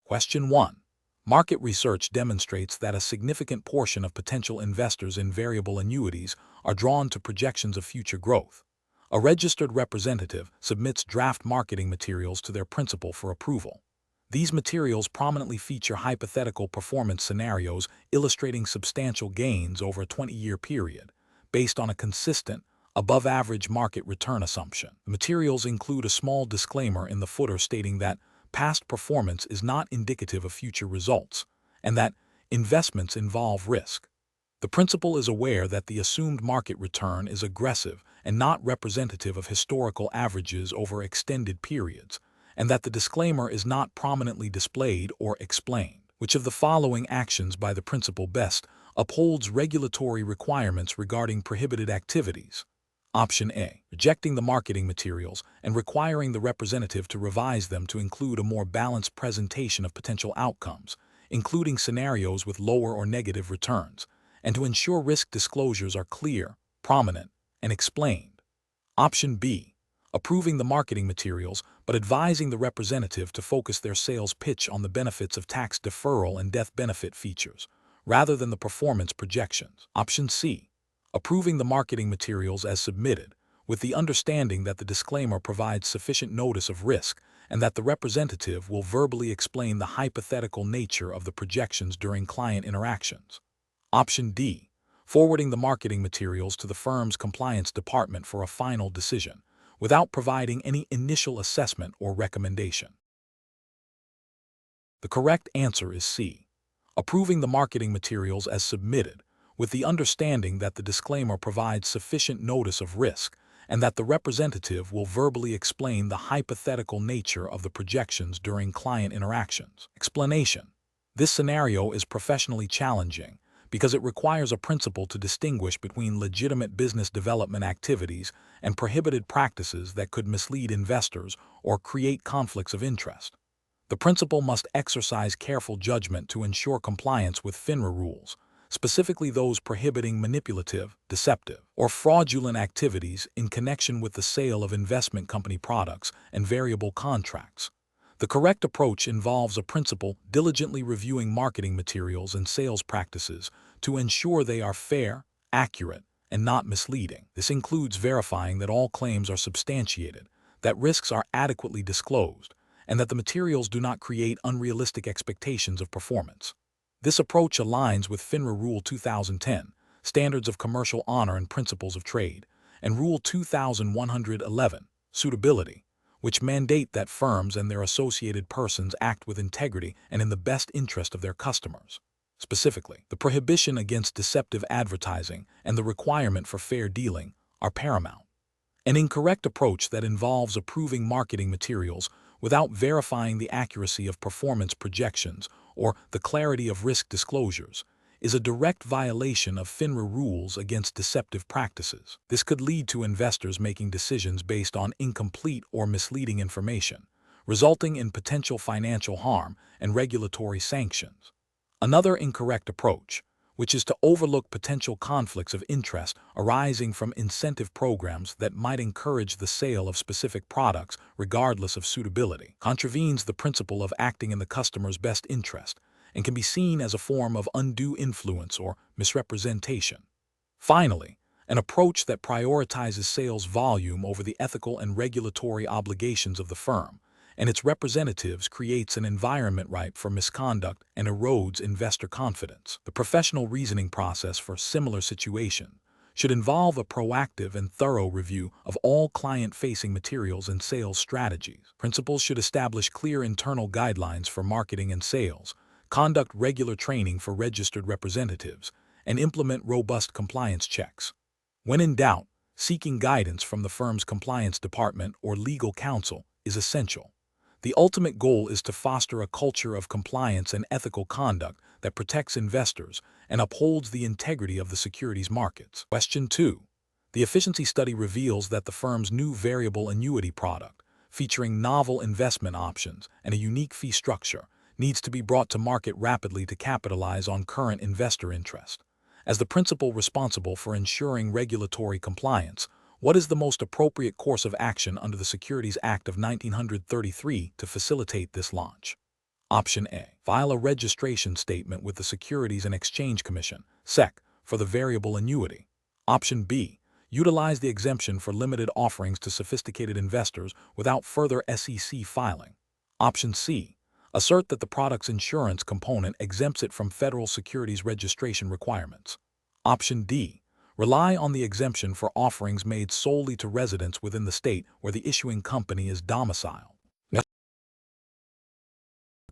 Question 1. Market research demonstrates that a significant portion of potential investors in variable annuities are drawn to projections of future growth. A registered representative submits draft marketing materials to their principal for approval. These materials prominently feature hypothetical performance scenarios illustrating substantial gains over a 20-year period, based on a consistent, above-average market return assumption. The materials include a small disclaimer in the footer stating that past performance is not indicative of future results, and that investments involve risk. The principal is aware that the assumed market return is aggressive and not representative of historical averages over extended periods, and that the disclaimer is not prominently displayed or explained. Which of the following actions by the principal best upholds regulatory requirements regarding prohibited activities? Option A. Rejecting the marketing materials and requiring the representative to revise them to include a more balanced presentation of potential outcomes, including scenarios with lower or negative returns, and to ensure risk disclosures are clear, prominent, and explained. Option B. Approving the marketing materials but advising the representative to focus their sales pitch on the benefits of tax deferral and death benefit features, rather than the performance projections. Option C. Approving the marketing materials as submitted, with the understanding that the disclaimer provides sufficient notice of risk and that the representative will verbally explain the hypothetical nature of the projections during client interactions. Option D. Forwarding the marketing materials to the firm's compliance department for a final decision, without providing any initial assessment or recommendation. The correct answer is C. Approving the marketing materials as submitted, with the understanding that the disclaimer provides sufficient notice of risk and that the representative will verbally explain the hypothetical nature of the projections during client interactions. Explanation. This scenario is professionally challenging because it requires a principal to distinguish between legitimate business development activities and prohibited practices that could mislead investors or create conflicts of interest. The principal must exercise careful judgment to ensure compliance with FINRA rules, specifically those prohibiting manipulative, deceptive, or fraudulent activities in connection with the sale of investment company products and variable contracts. The correct approach involves a principal diligently reviewing marketing materials and sales practices to ensure they are fair, accurate, and not misleading. This includes verifying that all claims are substantiated, that risks are adequately disclosed, and that the materials do not create unrealistic expectations of performance. This approach aligns with FINRA Rule 2010, Standards of Commercial Honor and Principles of Trade, and Rule 2111, Suitability, which mandate that firms and their associated persons act with integrity and in the best interest of their customers. Specifically, the prohibition against deceptive advertising and the requirement for fair dealing are paramount. An incorrect approach that involves approving marketing materials without verifying the accuracy of performance projections or the clarity of risk disclosures is a direct violation of FINRA rules against deceptive practices. This could lead to investors making decisions based on incomplete or misleading information, resulting in potential financial harm and regulatory sanctions. Another incorrect approach, which is to overlook potential conflicts of interest arising from incentive programs that might encourage the sale of specific products regardless of suitability, contravenes the principle of acting in the customer's best interest and can be seen as a form of undue influence or misrepresentation. Finally, an approach that prioritizes sales volume over the ethical and regulatory obligations of the firm and its representatives creates an environment ripe for misconduct and erodes investor confidence. The professional reasoning process for similar situations should involve a proactive and thorough review of all client-facing materials and sales strategies. Principals should establish clear internal guidelines for marketing and sales, conduct regular training for registered representatives, and implement robust compliance checks. When in doubt, seeking guidance from the firm's compliance department or legal counsel is essential. The ultimate goal is to foster a culture of compliance and ethical conduct that protects investors and upholds the integrity of the securities markets. Question 2. The efficiency study reveals that the firm's new variable annuity product, featuring novel investment options and a unique fee structure, needs to be brought to market rapidly to capitalize on current investor interest. As the principal responsible for ensuring regulatory compliance, what is the most appropriate course of action under the Securities Act of 1933 to facilitate this launch? Option A. File a registration statement with the Securities and Exchange Commission, SEC, for the variable annuity. Option B. Utilize the exemption for limited offerings to sophisticated investors without further SEC filing. Option C. Assert that the product's insurance component exempts it from federal securities registration requirements. Option D. Rely on the exemption for offerings made solely to residents within the state where the issuing company is domiciled. The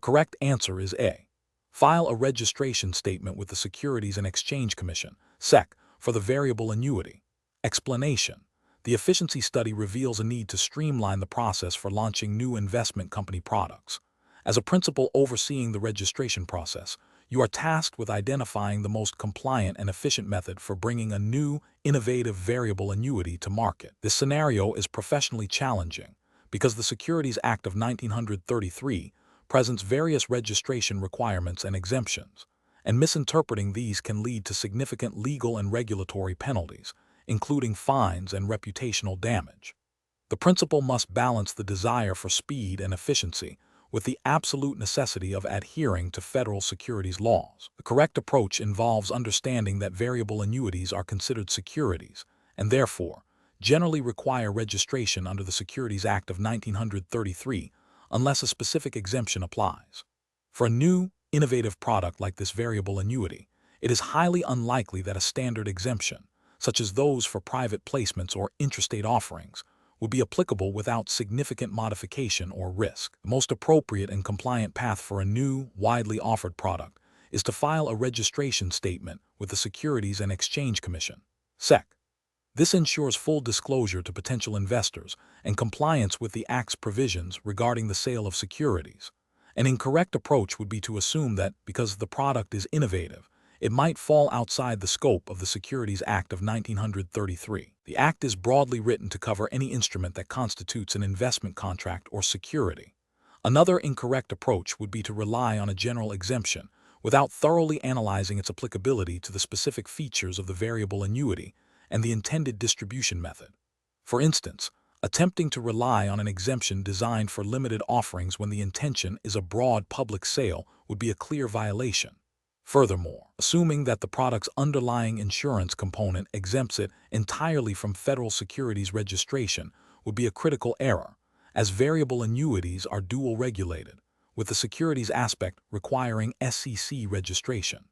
correct answer is A. File a registration statement with the Securities and Exchange Commission, SEC, for the variable annuity. Explanation. The efficiency study reveals a need to streamline the process for launching new investment company products. As a principal overseeing the registration process, you are tasked with identifying the most compliant and efficient method for bringing a new, innovative variable annuity to market. This scenario is professionally challenging because the Securities Act of 1933 presents various registration requirements and exemptions, and misinterpreting these can lead to significant legal and regulatory penalties, including fines and reputational damage. The principal must balance the desire for speed and efficiency with the absolute necessity of adhering to federal securities laws. The correct approach involves understanding that variable annuities are considered securities and therefore generally require registration under the Securities Act of 1933 unless a specific exemption applies. For a new, innovative product like this variable annuity, it is highly unlikely that a standard exemption, such as those for private placements or intrastate offerings, would be applicable without significant modification or risk. The most appropriate and compliant path for a new, widely offered product is to file a registration statement with the Securities and Exchange Commission, SEC. This ensures full disclosure to potential investors and compliance with the Act's provisions regarding the sale of securities. An incorrect approach would be to assume that because the product is innovative, it might fall outside the scope of the Securities Act of 1933. The Act is broadly written to cover any instrument that constitutes an investment contract or security. Another incorrect approach would be to rely on a general exemption without thoroughly analyzing its applicability to the specific features of the variable annuity and the intended distribution method. For instance, attempting to rely on an exemption designed for limited offerings when the intention is a broad public sale would be a clear violation. Furthermore, assuming that the product's underlying insurance component exempts it entirely from federal securities registration would be a critical error, as variable annuities are dual regulated, with the securities aspect requiring SEC registration.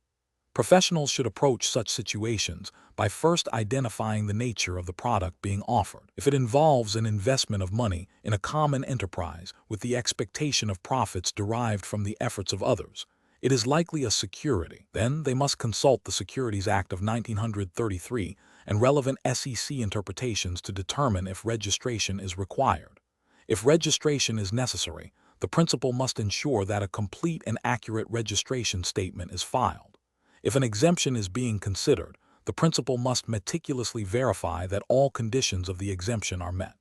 Professionals should approach such situations by first identifying the nature of the product being offered. If it involves an investment of money in a common enterprise with the expectation of profits derived from the efforts of others, it is likely a security. Then they must consult the Securities Act of 1933 and relevant SEC interpretations to determine if registration is required. If registration is necessary, the principal must ensure that a complete and accurate registration statement is filed. If an exemption is being considered, the principal must meticulously verify that all conditions of the exemption are met.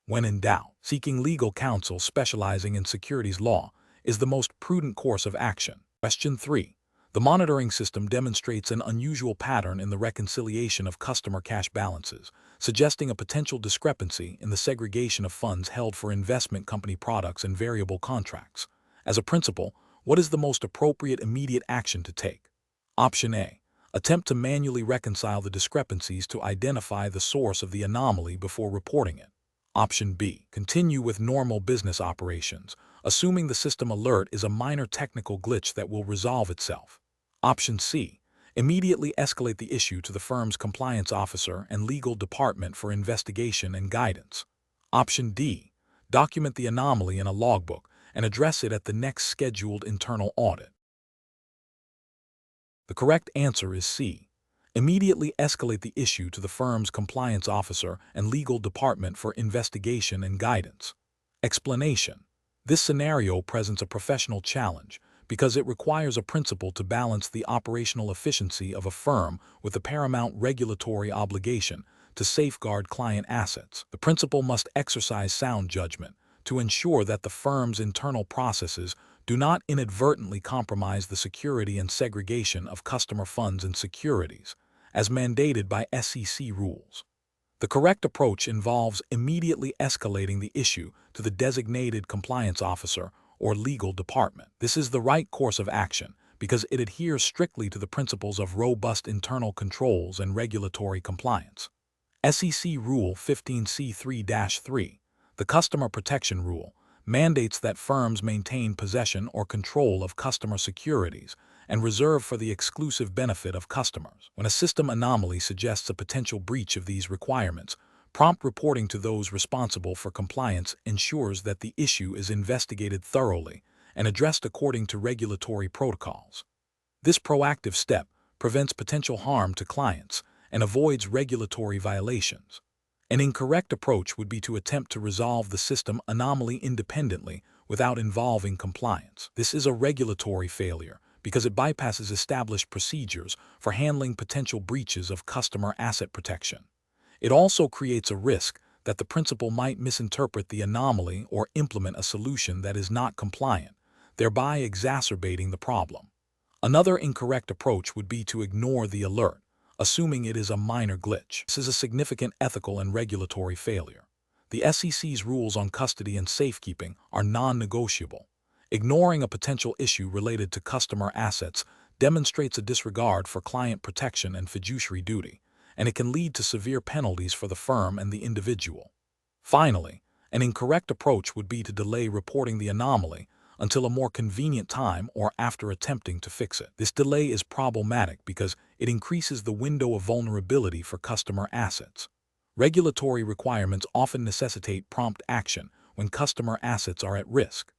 When in doubt, seeking legal counsel specializing in securities law is the most prudent course of action. Question 3. The monitoring system demonstrates an unusual pattern in the reconciliation of customer cash balances, suggesting a potential discrepancy in the segregation of funds held for investment company products and variable contracts. As a principal, what is the most appropriate immediate action to take? Option A. Attempt to manually reconcile the discrepancies to identify the source of the anomaly before reporting it. Option B. Continue with normal business operations, assuming the system alert is a minor technical glitch that will resolve itself. Option C. Immediately escalate the issue to the firm's compliance officer and legal department for investigation and guidance. Option D. Document the anomaly in a logbook and address it at the next scheduled internal audit. The correct answer is C. Immediately escalate the issue to the firm's compliance officer and legal department for investigation and guidance. Explanation. This scenario presents a professional challenge because it requires a principal to balance the operational efficiency of a firm with the paramount regulatory obligation to safeguard client assets. The principal must exercise sound judgment to ensure that the firm's internal processes do not inadvertently compromise the security and segregation of customer funds and securities, as mandated by SEC rules. The correct approach involves immediately escalating the issue to the designated compliance officer or legal department. This is the right course of action because it adheres strictly to the principles of robust internal controls and regulatory compliance. SEC Rule 15C3-3, the Customer Protection Rule, mandates that firms maintain possession or control of customer securities and reserve for the exclusive benefit of customers. When a system anomaly suggests a potential breach of these requirements, prompt reporting to those responsible for compliance ensures that the issue is investigated thoroughly and addressed according to regulatory protocols. This proactive step prevents potential harm to clients and avoids regulatory violations. An incorrect approach would be to attempt to resolve the system anomaly independently without involving compliance. This is a regulatory failure because it bypasses established procedures for handling potential breaches of customer asset protection. It also creates a risk that the principal might misinterpret the anomaly or implement a solution that is not compliant, thereby exacerbating the problem. Another incorrect approach would be to ignore the alert, assuming it is a minor glitch. This is a significant ethical and regulatory failure. The SEC's rules on custody and safekeeping are non-negotiable. Ignoring a potential issue related to customer assets demonstrates a disregard for client protection and fiduciary duty, and it can lead to severe penalties for the firm and the individual. Finally, an incorrect approach would be to delay reporting the anomaly until a more convenient time or after attempting to fix it. This delay is problematic because it increases the window of vulnerability for customer assets. Regulatory requirements often necessitate prompt action when customer assets are at risk.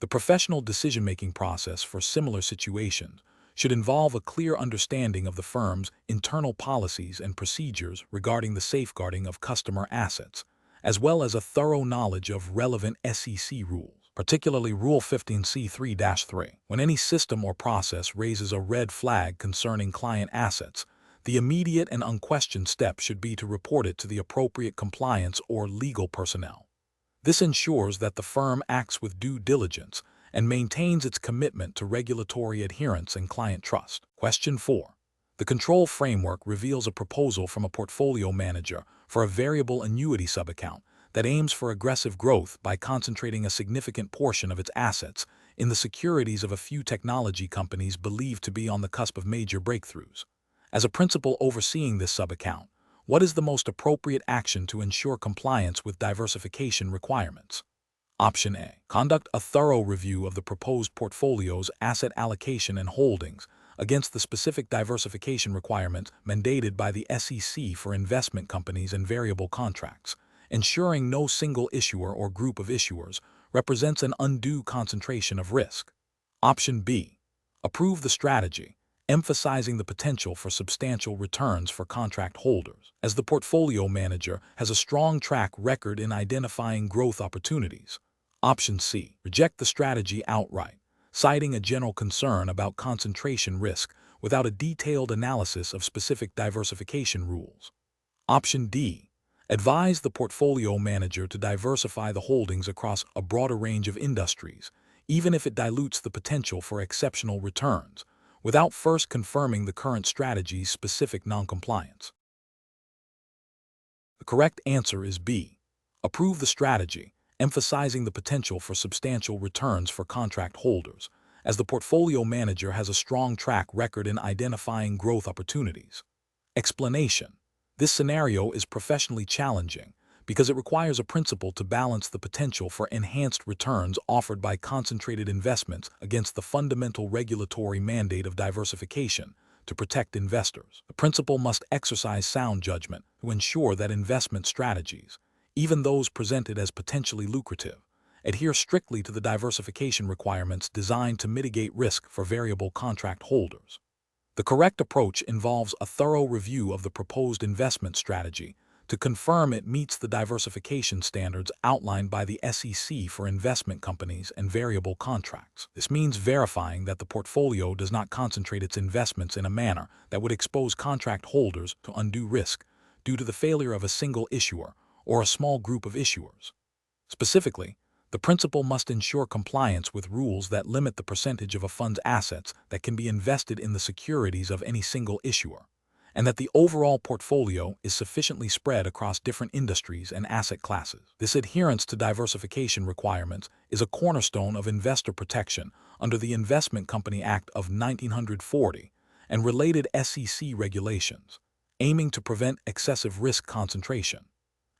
The professional decision-making process for similar situations should involve a clear understanding of the firm's internal policies and procedures regarding the safeguarding of customer assets, as well as a thorough knowledge of relevant SEC rules, particularly Rule 15C3-3. When any system or process raises a red flag concerning client assets, the immediate and unquestioned step should be to report it to the appropriate compliance or legal personnel. This ensures that the firm acts with due diligence and maintains its commitment to regulatory adherence and client trust. Question 4. The control framework reveals a proposal from a portfolio manager for a variable annuity subaccount that aims for aggressive growth by concentrating a significant portion of its assets in the securities of a few technology companies believed to be on the cusp of major breakthroughs. As a principal overseeing this subaccount, what is the most appropriate action to ensure compliance with diversification requirements? Option A. Conduct a thorough review of the proposed portfolio's asset allocation and holdings against the specific diversification requirements mandated by the SEC for investment companies and variable contracts, ensuring no single issuer or group of issuers represents an undue concentration of risk. Option B. Approve the strategy, emphasizing the potential for substantial returns for contract holders, as the portfolio manager has a strong track record in identifying growth opportunities. Option C. Reject the strategy outright, citing a general concern about concentration risk without a detailed analysis of specific diversification rules. Option D. Advise the portfolio manager to diversify the holdings across a broader range of industries, even if it dilutes the potential for exceptional returns, without first confirming the current strategy's specific noncompliance. The correct answer is B. Approve the strategy, emphasizing the potential for substantial returns for contract holders, as the portfolio manager has a strong track record in identifying growth opportunities. Explanation: this scenario is professionally challenging because it requires a principal to balance the potential for enhanced returns offered by concentrated investments against the fundamental regulatory mandate of diversification to protect investors. The principal must exercise sound judgment to ensure that investment strategies, even those presented as potentially lucrative, adhere strictly to the diversification requirements designed to mitigate risk for variable contract holders. The correct approach involves a thorough review of the proposed investment strategy to confirm it meets the diversification standards outlined by the SEC for investment companies and variable contracts. This means verifying that the portfolio does not concentrate its investments in a manner that would expose contract holders to undue risk due to the failure of a single issuer or a small group of issuers. Specifically, the principal must ensure compliance with rules that limit the percentage of a fund's assets that can be invested in the securities of any single issuer, and that the overall portfolio is sufficiently spread across different industries and asset classes. This adherence to diversification requirements is a cornerstone of investor protection under the Investment Company Act of 1940 and related SEC regulations, aiming to prevent excessive risk concentration.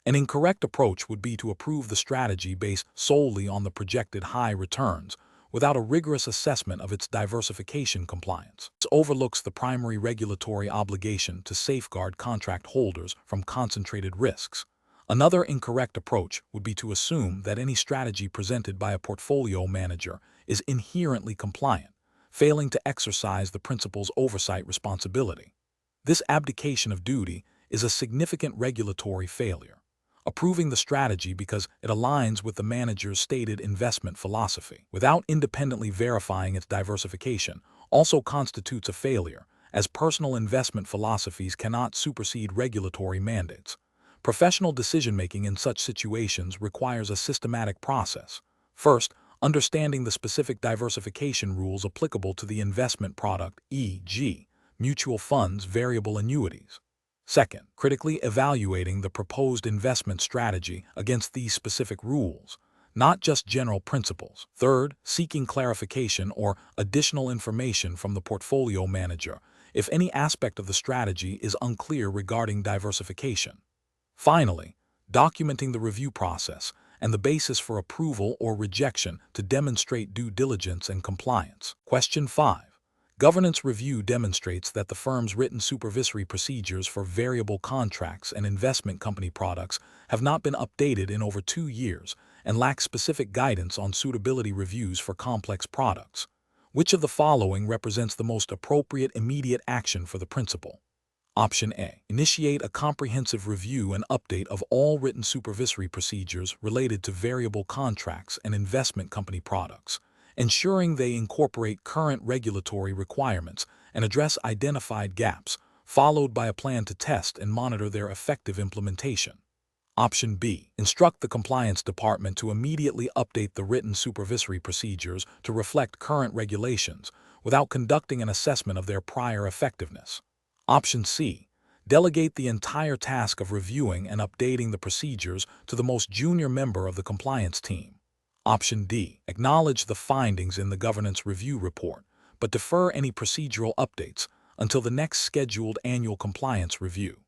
An incorrect approach would be to approve the strategy based solely on the projected high returns, without a rigorous assessment of its diversification compliance. This overlooks the primary regulatory obligation to safeguard contract holders from concentrated risks. Another incorrect approach would be to assume that any strategy presented by a portfolio manager is inherently compliant, failing to exercise the principal's oversight responsibility. This abdication of duty is a significant regulatory failure. Approving the strategy because it aligns with the manager's stated investment philosophy, without independently verifying its diversification, also constitutes a failure, as personal investment philosophies cannot supersede regulatory mandates. Professional decision-making in such situations requires a systematic process. First, understanding the specific diversification rules applicable to the investment product, e.g., mutual funds, variable annuities. Second, critically evaluating the proposed investment strategy against these specific rules, not just general principles. Third, seeking clarification or additional information from the portfolio manager if any aspect of the strategy is unclear regarding diversification. Finally, documenting the review process and the basis for approval or rejection to demonstrate due diligence and compliance. Question 5. Governance review demonstrates that the firm's written supervisory procedures for variable contracts and investment company products have not been updated in over 2 years and lack specific guidance on suitability reviews for complex products. Which of the following represents the most appropriate immediate action for the principal? Option A. Initiate a comprehensive review and update of all written supervisory procedures related to variable contracts and investment company products, ensuring they incorporate current regulatory requirements and address identified gaps, followed by a plan to test and monitor their effective implementation. Option B. Instruct the compliance department to immediately update the written supervisory procedures to reflect current regulations without conducting an assessment of their prior effectiveness. Option C. Delegate the entire task of reviewing and updating the procedures to the most junior member of the compliance team. Option D. Acknowledge the findings in the governance review report, but defer any procedural updates until the next scheduled annual compliance review.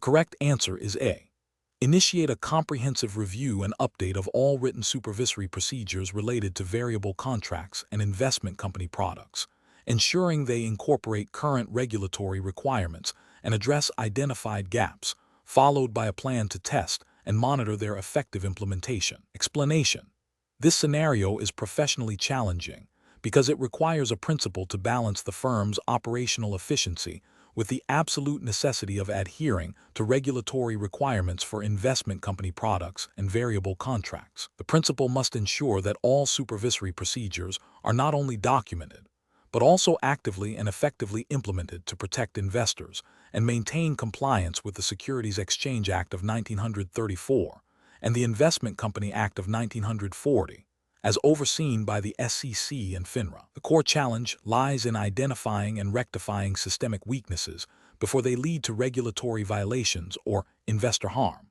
Correct answer is A. Initiate a comprehensive review and update of all written supervisory procedures related to variable contracts and investment company products, ensuring they incorporate current regulatory requirements and address identified gaps, followed by a plan to test and monitor their effective implementation. Explanation. This scenario is professionally challenging because it requires a principal to balance the firm's operational efficiency with the absolute necessity of adhering to regulatory requirements for investment company products and variable contracts. The principal must ensure that all supervisory procedures are not only documented, but also actively and effectively implemented to protect investors and maintain compliance with the Securities Exchange Act of 1934 and the Investment Company Act of 1940, as overseen by the SEC and FINRA. The core challenge lies in identifying and rectifying systemic weaknesses before they lead to regulatory violations or investor harm.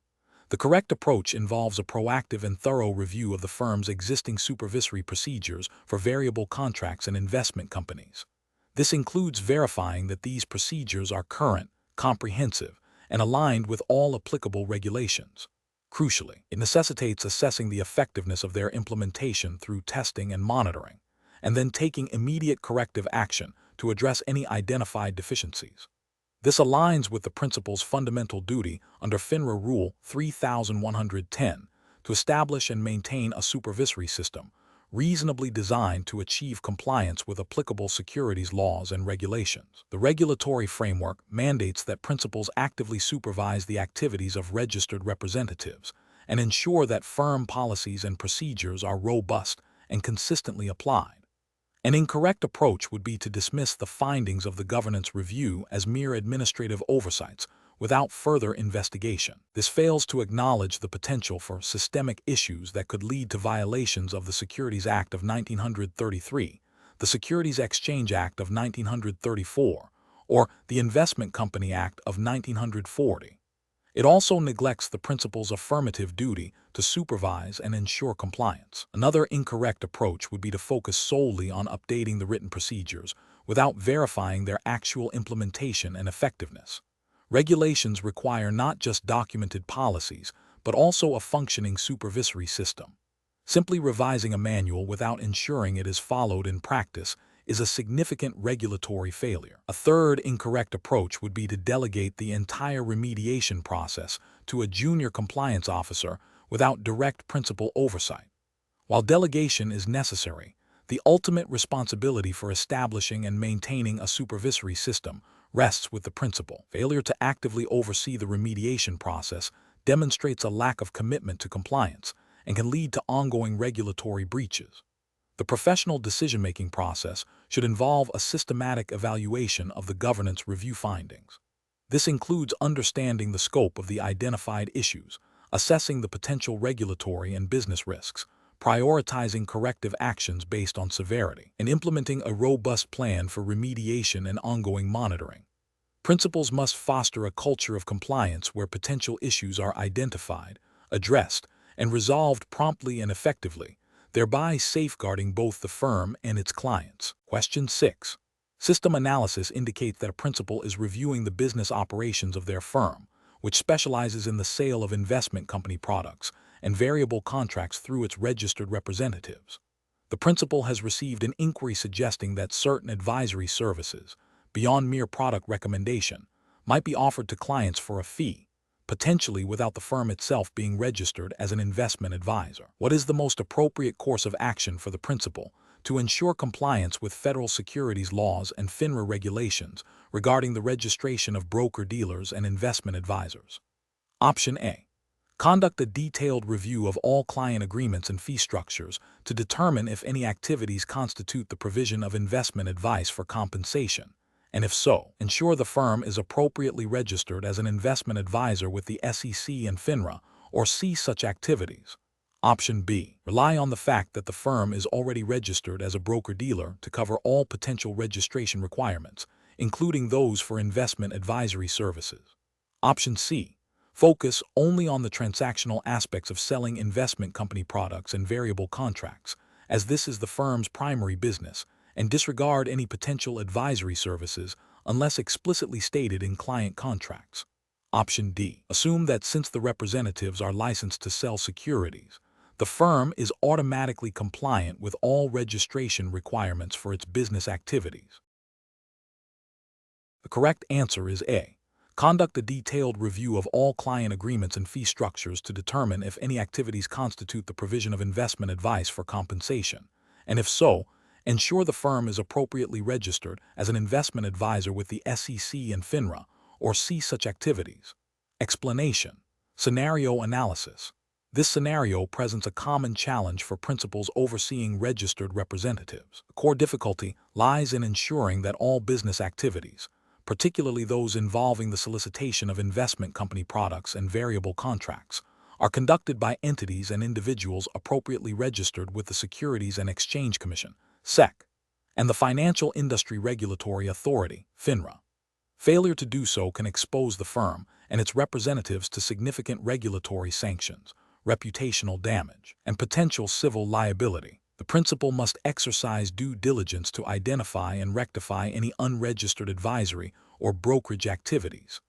The correct approach involves a proactive and thorough review of the firm's existing supervisory procedures for variable contracts and investment companies. This includes verifying that these procedures are current, comprehensive, and aligned with all applicable regulations. Crucially, it necessitates assessing the effectiveness of their implementation through testing and monitoring, and then taking immediate corrective action to address any identified deficiencies. This aligns with the principal's fundamental duty under FINRA Rule 3110 to establish and maintain a supervisory system reasonably designed to achieve compliance with applicable securities laws and regulations. The regulatory framework mandates that principals actively supervise the activities of registered representatives and ensure that firm policies and procedures are robust and consistently applied. An incorrect approach would be to dismiss the findings of the governance review as mere administrative oversights without further investigation. This fails to acknowledge the potential for systemic issues that could lead to violations of the Securities Act of 1933, the Securities Exchange Act of 1934, or the Investment Company Act of 1940. It also neglects the principal's affirmative duty to supervise and ensure compliance. Another incorrect approach would be to focus solely on updating the written procedures without verifying their actual implementation and effectiveness. Regulations require not just documented policies, but also a functioning supervisory system. Simply revising a manual without ensuring it is followed in practice is a significant regulatory failure. A third incorrect approach would be to delegate the entire remediation process to a junior compliance officer without direct principal oversight. While delegation is necessary, the ultimate responsibility for establishing and maintaining a supervisory system rests with the principal. Failure to actively oversee the remediation process demonstrates a lack of commitment to compliance and can lead to ongoing regulatory breaches. The professional decision-making process should involve a systematic evaluation of the governance review findings. This includes understanding the scope of the identified issues, assessing the potential regulatory and business risks, prioritizing corrective actions based on severity, and implementing a robust plan for remediation and ongoing monitoring. Principals must foster a culture of compliance where potential issues are identified, addressed, and resolved promptly and effectively, thereby safeguarding both the firm and its clients. Question 6. System analysis indicates that a principal is reviewing the business operations of their firm, which specializes in the sale of investment company products and variable contracts through its registered representatives. The principal has received an inquiry suggesting that certain advisory services, beyond mere product recommendation, might be offered to clients for a fee, potentially without the firm itself being registered as an investment advisor. What is the most appropriate course of action for the principal to ensure compliance with federal securities laws and FINRA regulations regarding the registration of broker-dealers and investment advisors? Option A. Conduct a detailed review of all client agreements and fee structures to determine if any activities constitute the provision of investment advice for compensation, and if so, ensure the firm is appropriately registered as an investment advisor with the SEC and FINRA, or cease such activities. Option B. Rely on the fact that the firm is already registered as a broker-dealer to cover all potential registration requirements, including those for investment advisory services. Option C. Focus only on the transactional aspects of selling investment company products and variable contracts, as this is the firm's primary business, and disregard any potential advisory services unless explicitly stated in client contracts. Option D. Assume that since the representatives are licensed to sell securities, the firm is automatically compliant with all registration requirements for its business activities. The correct answer is A. Conduct a detailed review of all client agreements and fee structures to determine if any activities constitute the provision of investment advice for compensation, and if so, ensure the firm is appropriately registered as an investment advisor with the SEC and FINRA, or cease such activities. Explanation. Scenario analysis. This scenario presents a common challenge for principals overseeing registered representatives. The core difficulty lies in ensuring that all business activities, particularly those involving the solicitation of investment company products and variable contracts, are conducted by entities and individuals appropriately registered with the Securities and Exchange Commission, SEC, and the Financial Industry Regulatory Authority, FINRA. Failure to do so can expose the firm and its representatives to significant regulatory sanctions, reputational damage, and potential civil liability. The principal must exercise due diligence to identify and rectify any unregistered advisory or brokerage activities.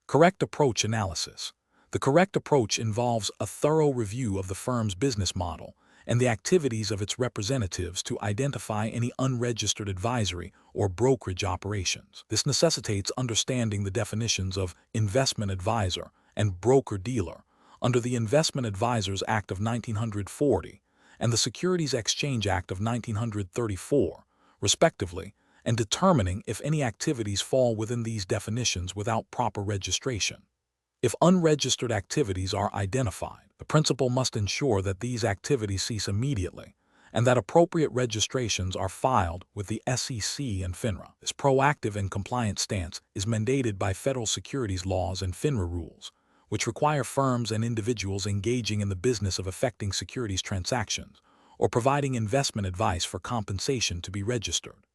Correct approach analysis. The correct approach involves a thorough review of the firm's business model and the activities of its representatives to identify any unregistered advisory or brokerage operations. This necessitates understanding the definitions of investment advisor and broker-dealer under the Investment Advisors Act of 1940 and the Securities Exchange Act of 1934, respectively, and determining if any activities fall within these definitions without proper registration. If unregistered activities are identified, the principal must ensure that these activities cease immediately and that appropriate registrations are filed with the SEC and FINRA. This proactive and compliant stance is mandated by federal securities laws and FINRA rules, which require firms and individuals engaging in the business of effecting securities transactions or providing investment advice for compensation to be registered.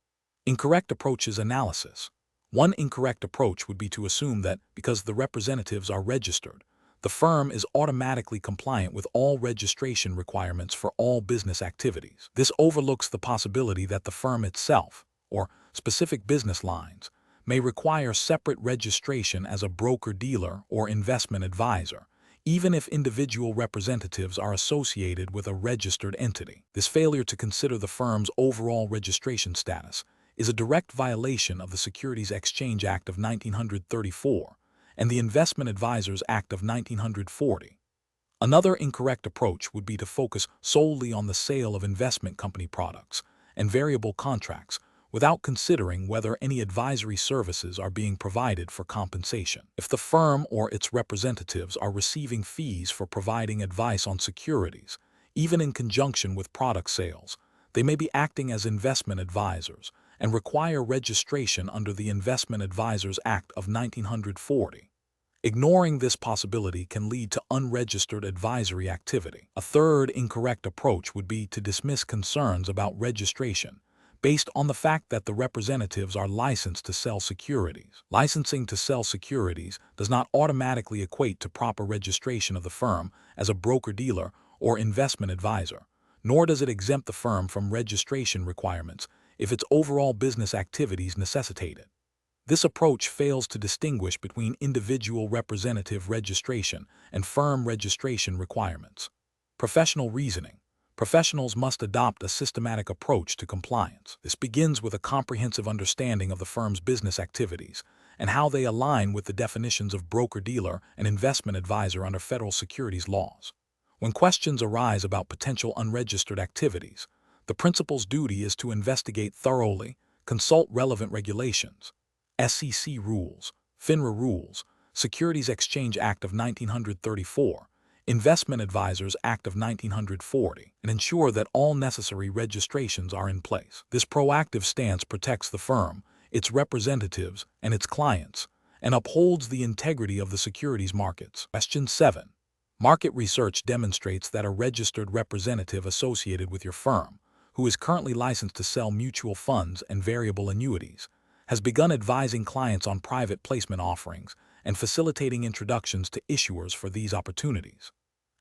Incorrect approaches analysis. One incorrect approach would be to assume that because the representatives are registered, the firm is automatically compliant with all registration requirements for all business activities. This overlooks the possibility that the firm itself, or specific business lines, may require separate registration as a broker-dealer or investment advisor, even if individual representatives are associated with a registered entity. This failure to consider the firm's overall registration status is a direct violation of the Securities Exchange Act of 1934 and the Investment Advisors Act of 1940. Another incorrect approach would be to focus solely on the sale of investment company products and variable contracts without considering whether any advisory services are being provided for compensation. If the firm or its representatives are receiving fees for providing advice on securities, even in conjunction with product sales, they may be acting as investment advisors and require registration under the Investment Advisors Act of 1940. Ignoring this possibility can lead to unregistered advisory activity. A third incorrect approach would be to dismiss concerns about registration based on the fact that the representatives are licensed to sell securities. Licensing to sell securities does not automatically equate to proper registration of the firm as a broker-dealer or investment advisor, nor does it exempt the firm from registration requirements if its overall business activities necessitate it. This approach fails to distinguish between individual representative registration and firm registration requirements. Professional reasoning. Professionals must adopt a systematic approach to compliance. This begins with a comprehensive understanding of the firm's business activities and how they align with the definitions of broker-dealer and investment advisor under federal securities laws. When questions arise about potential unregistered activities, the principal's duty is to investigate thoroughly, consult relevant regulations, SEC rules, FINRA rules, Securities Exchange Act of 1934, Investment Advisors Act of 1940, and ensure that all necessary registrations are in place. This proactive stance protects the firm, its representatives, and its clients, and upholds the integrity of the securities markets. Question 7. Market research demonstrates that a registered representative associated with your firm, who is currently licensed to sell mutual funds and variable annuities, has begun advising clients on private placement offerings and facilitating introductions to issuers for these opportunities.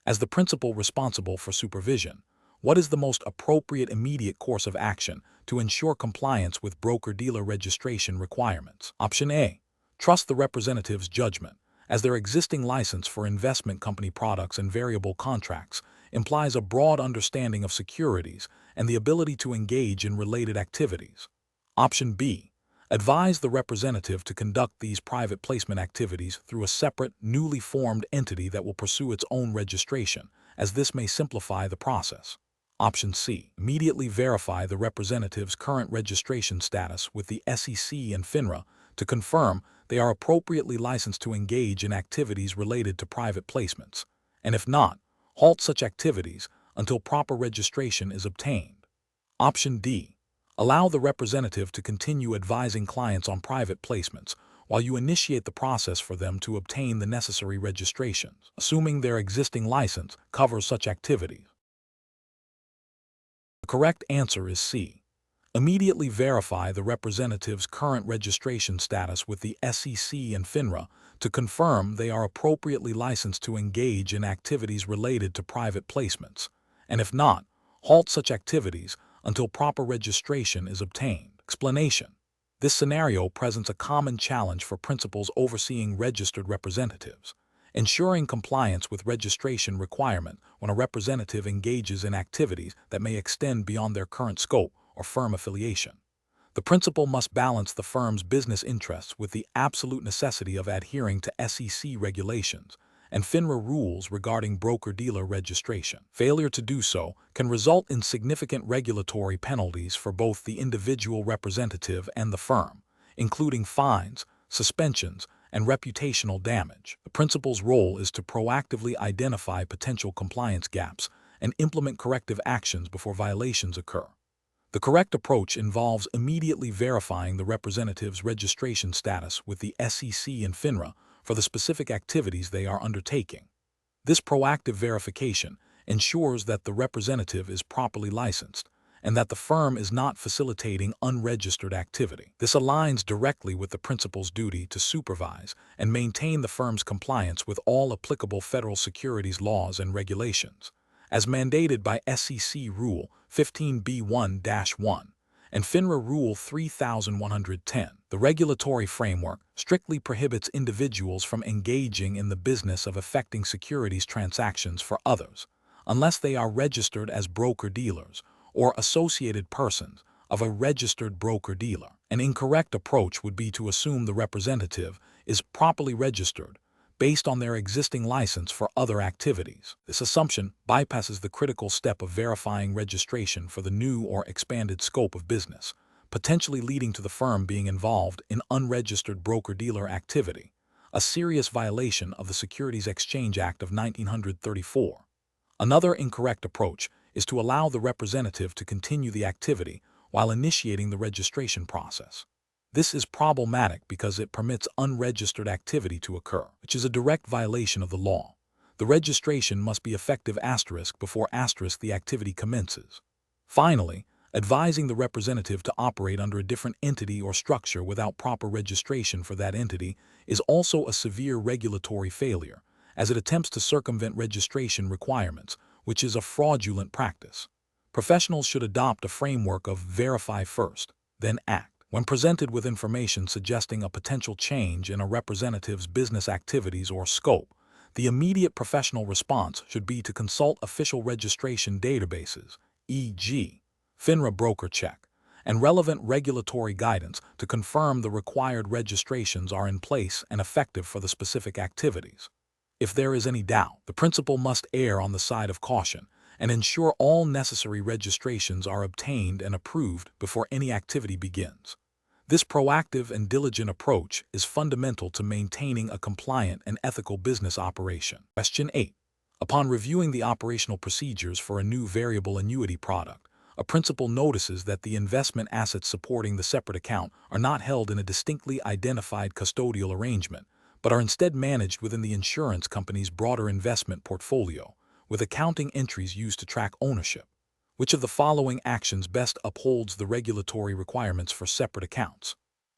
As the principal responsible for supervision, what is the most appropriate immediate course of action to ensure compliance with broker-dealer registration requirements? Option A. Trust the representative's judgment, as their existing license for investment company products and variable contracts implies a broad understanding of securities and the ability to engage in related activities. Option B. Advise the representative to conduct these private placement activities through a separate, newly formed entity that will pursue its own registration, as this may simplify the process. Option C. Immediately verify the representative's current registration status with the SEC and FINRA to confirm they are appropriately licensed to engage in activities related to private placements, and if not, halt such activities until proper registration is obtained. Option D. Allow the representative to continue advising clients on private placements while you initiate the process for them to obtain the necessary registrations, assuming their existing license covers such activities. The correct answer is C. Immediately verify the representative's current registration status with the SEC and FINRA to confirm they are appropriately licensed to engage in activities related to private placements, and if not, halt such activities until proper registration is obtained. Explanation. This scenario presents a common challenge for principals overseeing registered representatives, ensuring compliance with registration requirement when a representative engages in activities that may extend beyond their current scope or firm affiliation. The principal must balance the firm's business interests with the absolute necessity of adhering to SEC regulations and FINRA rules regarding broker-dealer registration. Failure to do so can result in significant regulatory penalties for both the individual representative and the firm, including fines, suspensions, and reputational damage. The principal's role is to proactively identify potential compliance gaps and implement corrective actions before violations occur. The correct approach involves immediately verifying the representative's registration status with the SEC and FINRA for the specific activities they are undertaking. This proactive verification ensures that the representative is properly licensed and that the firm is not facilitating unregistered activity. This aligns directly with the principal's duty to supervise and maintain the firm's compliance with all applicable federal securities laws and regulations, as mandated by SEC Rule 15b1-1 and FINRA Rule 3110. The regulatory framework strictly prohibits individuals from engaging in the business of effecting securities transactions for others, unless they are registered as broker-dealers or associated persons of a registered broker-dealer. An incorrect approach would be to assume the representative is properly registered based on their existing license for other activities. This assumption bypasses the critical step of verifying registration for the new or expanded scope of business, potentially leading to the firm being involved in unregistered broker-dealer activity, a serious violation of the Securities Exchange Act of 1934. Another incorrect approach is to allow the representative to continue the activity while initiating the registration process. This is problematic because it permits unregistered activity to occur, which is a direct violation of the law. The registration must be effective before the activity commences. Finally, advising the representative to operate under a different entity or structure without proper registration for that entity is also a severe regulatory failure, as it attempts to circumvent registration requirements, which is a fraudulent practice. Professionals should adopt a framework of verify first, then act. When presented with information suggesting a potential change in a representative's business activities or scope, the immediate professional response should be to consult official registration databases, e.g., FINRA Broker Check, and relevant regulatory guidance to confirm the required registrations are in place and effective for the specific activities. If there is any doubt, the principal must err on the side of caution and ensure all necessary registrations are obtained and approved before any activity begins. This proactive and diligent approach is fundamental to maintaining a compliant and ethical business operation. Question 8. Upon reviewing the operational procedures for a new variable annuity product, a principal notices that the investment assets supporting the separate account are not held in a distinctly identified custodial arrangement, but are instead managed within the insurance company's broader investment portfolio, with accounting entries used to track ownership. Which of the following actions best upholds the regulatory requirements for separate accounts?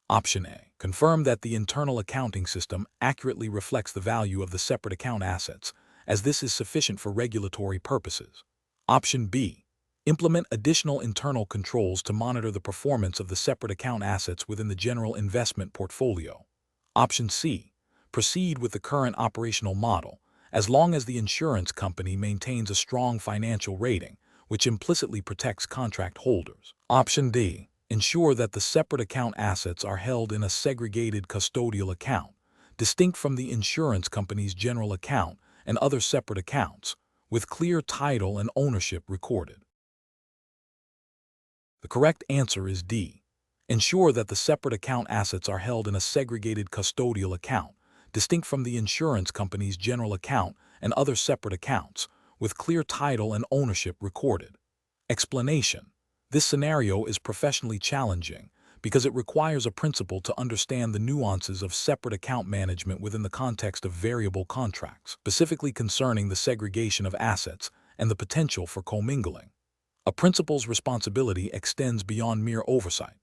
Option A. Confirm that the internal accounting system accurately reflects the value of the separate account assets, as this is sufficient for regulatory purposes. Option B. Implement additional internal controls to monitor the performance of the separate account assets within the general investment portfolio. Option C. Proceed with the current operational model, as long as the insurance company maintains a strong financial rating, which implicitly protects contract holders. Option D. Ensure that the separate account assets are held in a segregated custodial account, distinct from the insurance company's general account and other separate accounts, with clear title and ownership recorded. The correct answer is D. Ensure that the separate account assets are held in a segregated custodial account, distinct from the insurance company's general account and other separate accounts, with clear title and ownership recorded. Explanation. This scenario is professionally challenging because it requires a principal to understand the nuances of separate account management within the context of variable contracts, specifically concerning the segregation of assets and the potential for commingling. A principal's responsibility extends beyond mere oversight.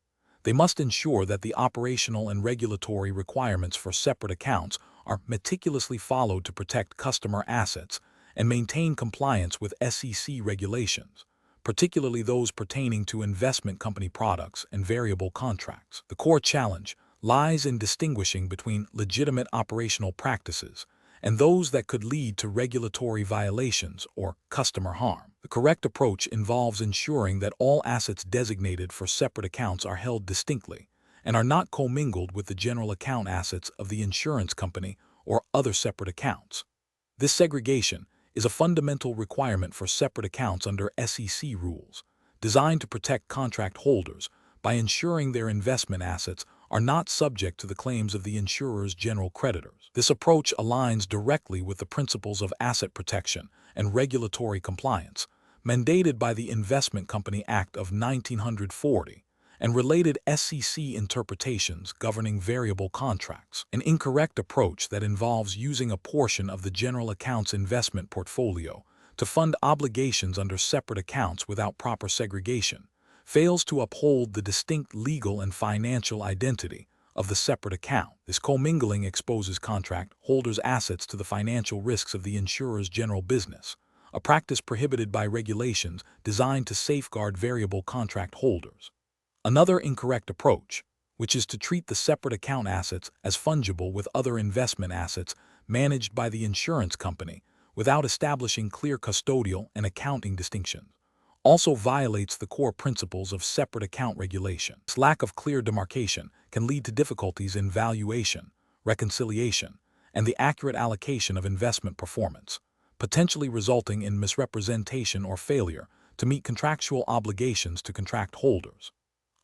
They must ensure that the operational and regulatory requirements for separate accounts are meticulously followed to protect customer assets and maintain compliance with SEC regulations, particularly those pertaining to investment company products and variable contracts. The core challenge lies in distinguishing between legitimate operational practices and those that could lead to regulatory violations or customer harm. The correct approach involves ensuring that all assets designated for separate accounts are held distinctly and are not commingled with the general account assets of the insurance company or other separate accounts. This segregation is a fundamental requirement for separate accounts under SEC rules, designed to protect contract holders by ensuring their investment assets are not subject to the claims of the insurer's general creditors. This approach aligns directly with the principles of asset protection and regulatory compliance, mandated by the Investment Company Act of 1940, and related SEC interpretations governing variable contracts. An incorrect approach that involves using a portion of the general account's investment portfolio to fund obligations under separate accounts without proper segregation, fails to uphold the distinct legal and financial identity of the separate account. This commingling exposes contract holders' assets to the financial risks of the insurer's general business, a practice prohibited by regulations designed to safeguard variable contract holders. Another incorrect approach, which is to treat the separate account assets as fungible with other investment assets managed by the insurance company without establishing clear custodial and accounting distinctions, also violates the core principles of separate account regulation. This lack of clear demarcation can lead to difficulties in valuation, reconciliation, and the accurate allocation of investment performance, potentially resulting in misrepresentation or failure to meet contractual obligations to contract holders.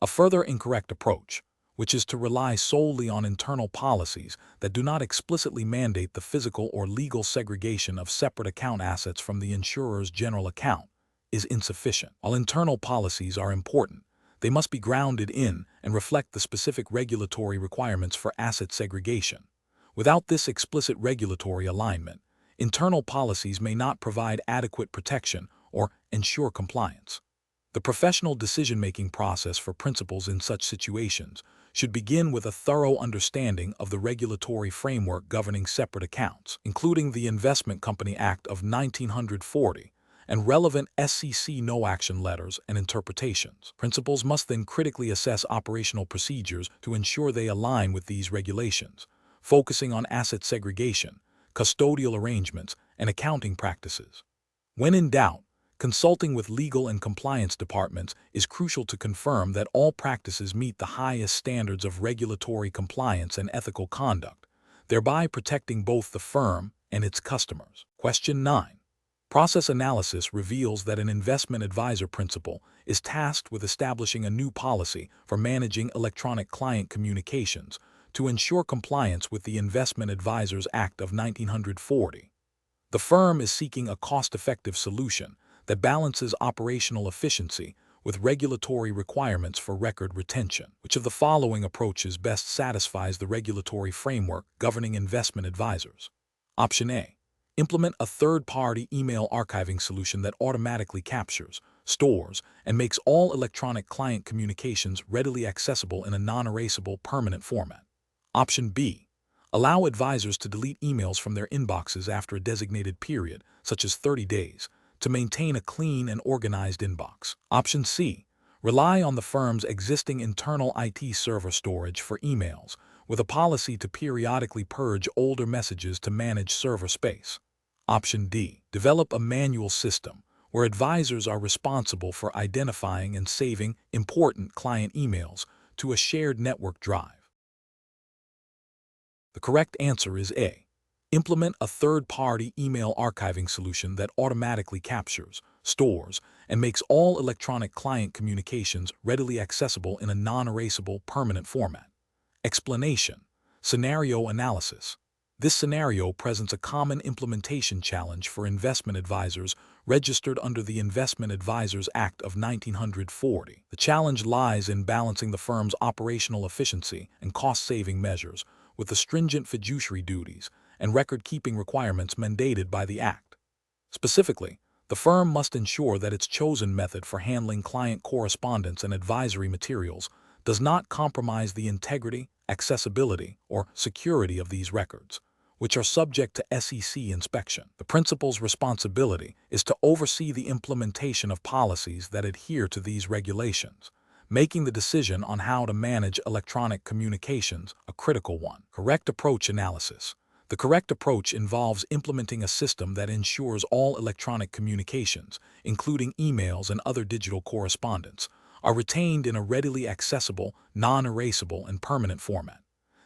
A further incorrect approach, which is to rely solely on internal policies that do not explicitly mandate the physical or legal segregation of separate account assets from the insurer's general account, is insufficient. While internal policies are important, they must be grounded in and reflect the specific regulatory requirements for asset segregation. Without this explicit regulatory alignment, internal policies may not provide adequate protection or ensure compliance. The professional decision-making process for principals in such situations should begin with a thorough understanding of the regulatory framework governing separate accounts, including the Investment Company Act of 1940 and relevant SEC no-action letters and interpretations. Principals must then critically assess operational procedures to ensure they align with these regulations, focusing on asset segregation, custodial arrangements, and accounting practices. When in doubt, consulting with legal and compliance departments is crucial to confirm that all practices meet the highest standards of regulatory compliance and ethical conduct, thereby protecting both the firm and its customers. Question 9. Process analysis reveals that an investment advisor principal is tasked with establishing a new policy for managing electronic client communications to ensure compliance with the Investment Advisors Act of 1940. The firm is seeking a cost-effective solution that balances operational efficiency with regulatory requirements for record retention. Which of the following approaches best satisfies the regulatory framework governing investment advisors? Option A. Implement a third-party email archiving solution that automatically captures, stores, and makes all electronic client communications readily accessible in a non-erasable permanent format. Option B. Allow advisors to delete emails from their inboxes after a designated period, such as 30 days, to maintain a clean and organized inbox. Option C. Rely on the firm's existing internal IT server storage for emails, with a policy to periodically purge older messages to manage server space. Option D. Develop a manual system where advisors are responsible for identifying and saving important client emails to a shared network drive. The correct answer is A. Implement a third-party email archiving solution that automatically captures, stores, and makes all electronic client communications readily accessible in a non-erasable permanent format. Explanation. Scenario analysis. This scenario presents a common implementation challenge for investment advisors registered under the Investment Advisors Act of 1940. The challenge lies in balancing the firm's operational efficiency and cost-saving measures with the stringent fiduciary duties and record-keeping requirements mandated by the Act. Specifically, the firm must ensure that its chosen method for handling client correspondence and advisory materials does not compromise the integrity, accessibility, or security of these records, which are subject to SEC inspection. The principal's responsibility is to oversee the implementation of policies that adhere to these regulations, making the decision on how to manage electronic communications a critical one. Correct approach analysis. The correct approach involves implementing a system that ensures all electronic communications, including emails and other digital correspondence, are retained in a readily accessible, non-erasable, and permanent format.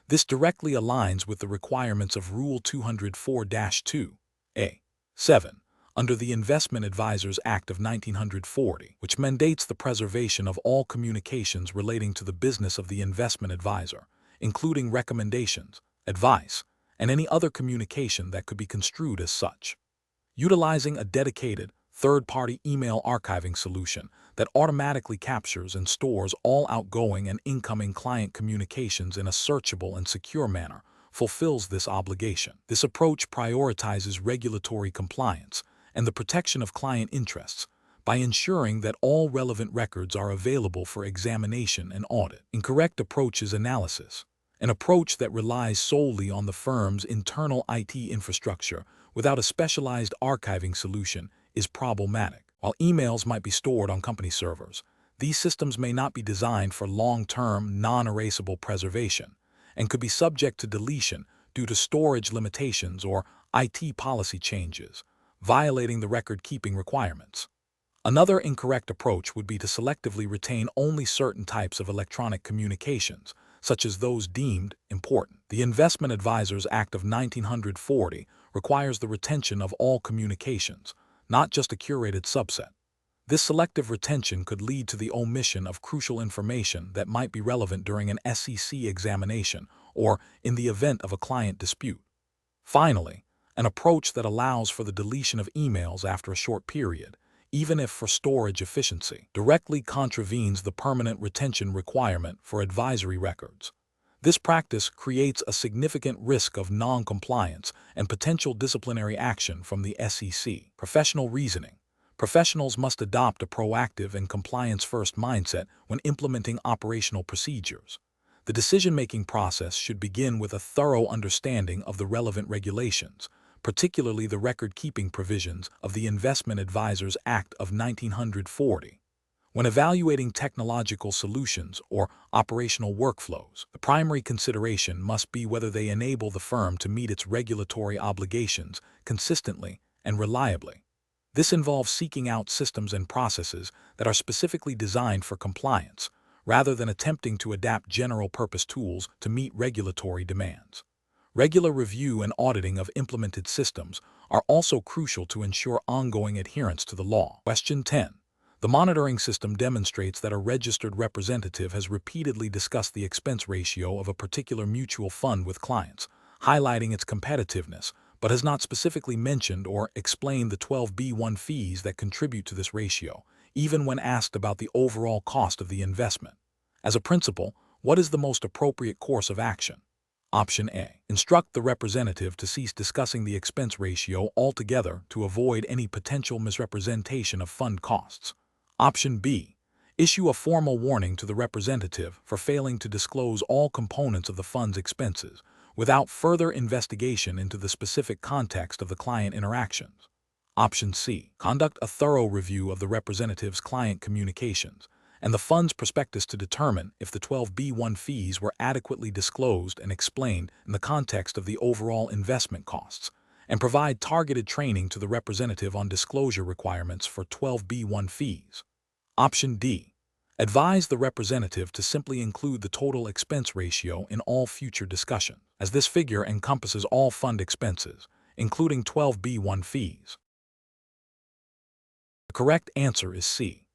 This directly aligns with the requirements of Rule 204-2(a)(7) under the Investment Advisors Act of 1940, which mandates the preservation of all communications relating to the business of the investment advisor, including recommendations, advice, and any other communication that could be construed as such. Utilizing a dedicated, third-party email archiving solution that automatically captures and stores all outgoing and incoming client communications in a searchable and secure manner fulfills this obligation. This approach prioritizes regulatory compliance and the protection of client interests by ensuring that all relevant records are available for examination and audit. Incorrect approach is analysis. An approach that relies solely on the firm's internal IT infrastructure without a specialized archiving solution is problematic. While emails might be stored on company servers, these systems may not be designed for long-term, non-erasable preservation and could be subject to deletion due to storage limitations or IT policy changes, violating the record-keeping requirements. Another incorrect approach would be to selectively retain only certain types of electronic communications, such as those deemed important. The Investment Advisors Act of 1940 requires the retention of all communications, not just a curated subset. This selective retention could lead to the omission of crucial information that might be relevant during an SEC examination or in the event of a client dispute. Finally, an approach that allows for the deletion of emails after a short period, even if for storage efficiency, directly contravenes the permanent retention requirement for advisory records. This practice creates a significant risk of non-compliance and potential disciplinary action from the SEC. Professional reasoning. Professionals must adopt a proactive and compliance-first mindset when implementing operational procedures. The decision-making process should begin with a thorough understanding of the relevant regulations, particularly the record-keeping provisions of the Investment Advisors Act of 1940. When evaluating technological solutions or operational workflows, the primary consideration must be whether they enable the firm to meet its regulatory obligations consistently and reliably. This involves seeking out systems and processes that are specifically designed for compliance, rather than attempting to adapt general-purpose tools to meet regulatory demands. Regular review and auditing of implemented systems are also crucial to ensure ongoing adherence to the law. Question 10. The monitoring system demonstrates that a registered representative has repeatedly discussed the expense ratio of a particular mutual fund with clients, highlighting its competitiveness, but has not specifically mentioned or explained the 12b-1 fees that contribute to this ratio, even when asked about the overall cost of the investment. As a principal, what is the most appropriate course of action? Option A. Instruct the representative to cease discussing the expense ratio altogether to avoid any potential misrepresentation of fund costs. Option B. Issue a formal warning to the representative for failing to disclose all components of the fund's expenses without further investigation into the specific context of the client interactions. Option C. Conduct a thorough review of the representative's client communications and the fund's prospectus to determine if the 12b-1 fees were adequately disclosed and explained in the context of the overall investment costs, and provide targeted training to the representative on disclosure requirements for 12b-1 fees. Option D. Advise the representative to simply include the total expense ratio in all future discussions, as this figure encompasses all fund expenses, including 12b-1 fees. The correct answer is C.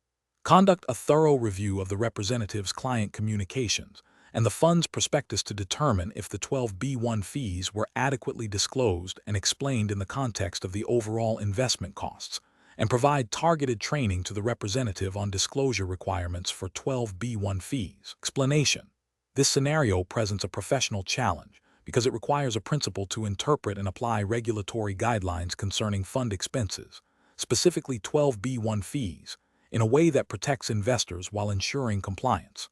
Conduct a thorough review of the representative's client communications and the fund's prospectus to determine if the 12b-1 fees were adequately disclosed and explained in the context of the overall investment costs, and provide targeted training to the representative on disclosure requirements for 12b-1 fees. Explanation. This scenario presents a professional challenge because it requires a principal to interpret and apply regulatory guidelines concerning fund expenses, specifically 12b-1 fees, in a way that protects investors while ensuring compliance.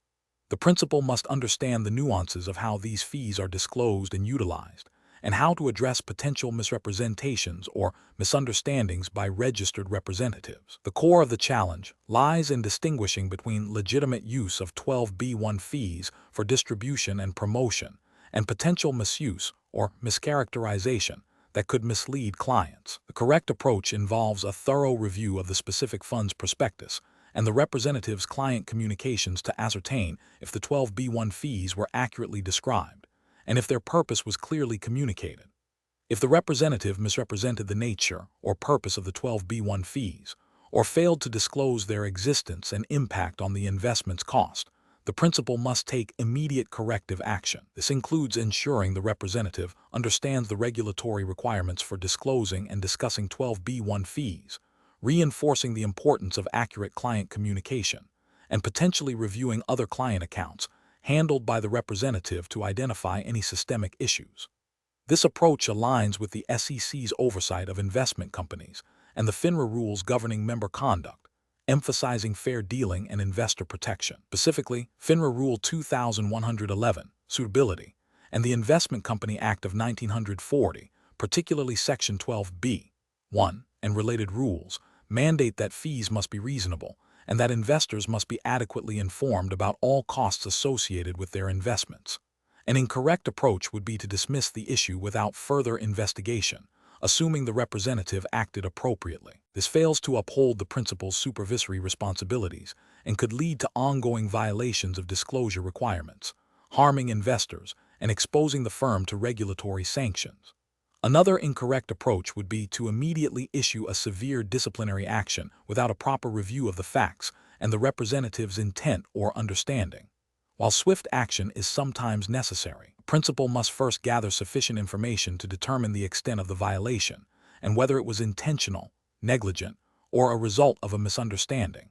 The principal must understand the nuances of how these fees are disclosed and utilized, and how to address potential misrepresentations or misunderstandings by registered representatives. The core of the challenge lies in distinguishing between legitimate use of 12b-1 fees for distribution and promotion and potential misuse or mischaracterization that could mislead clients. The correct approach involves a thorough review of the specific fund's prospectus and the representative's client communications to ascertain if the 12b-1 fees were accurately described and if their purpose was clearly communicated. If the representative misrepresented the nature or purpose of the 12b-1 fees or failed to disclose their existence and impact on the investment's cost, the principal must take immediate corrective action. This includes ensuring the representative understands the regulatory requirements for disclosing and discussing 12b-1 fees, reinforcing the importance of accurate client communication, and potentially reviewing other client accounts handled by the representative to identify any systemic issues. This approach aligns with the SEC's oversight of investment companies and the FINRA rules governing member conduct, emphasizing fair dealing and investor protection. Specifically, FINRA Rule 2111, Suitability, and the Investment Company Act of 1940, particularly Section 12b, 1, and related rules, mandate that fees must be reasonable and that investors must be adequately informed about all costs associated with their investments. An incorrect approach would be to dismiss the issue without further investigation, assuming the representative acted appropriately. This fails to uphold the principal's supervisory responsibilities and could lead to ongoing violations of disclosure requirements, harming investors and exposing the firm to regulatory sanctions. Another incorrect approach would be to immediately issue a severe disciplinary action without a proper review of the facts and the representative's intent or understanding. While swift action is sometimes necessary, the principal must first gather sufficient information to determine the extent of the violation and whether it was intentional, negligent, or a result of a misunderstanding.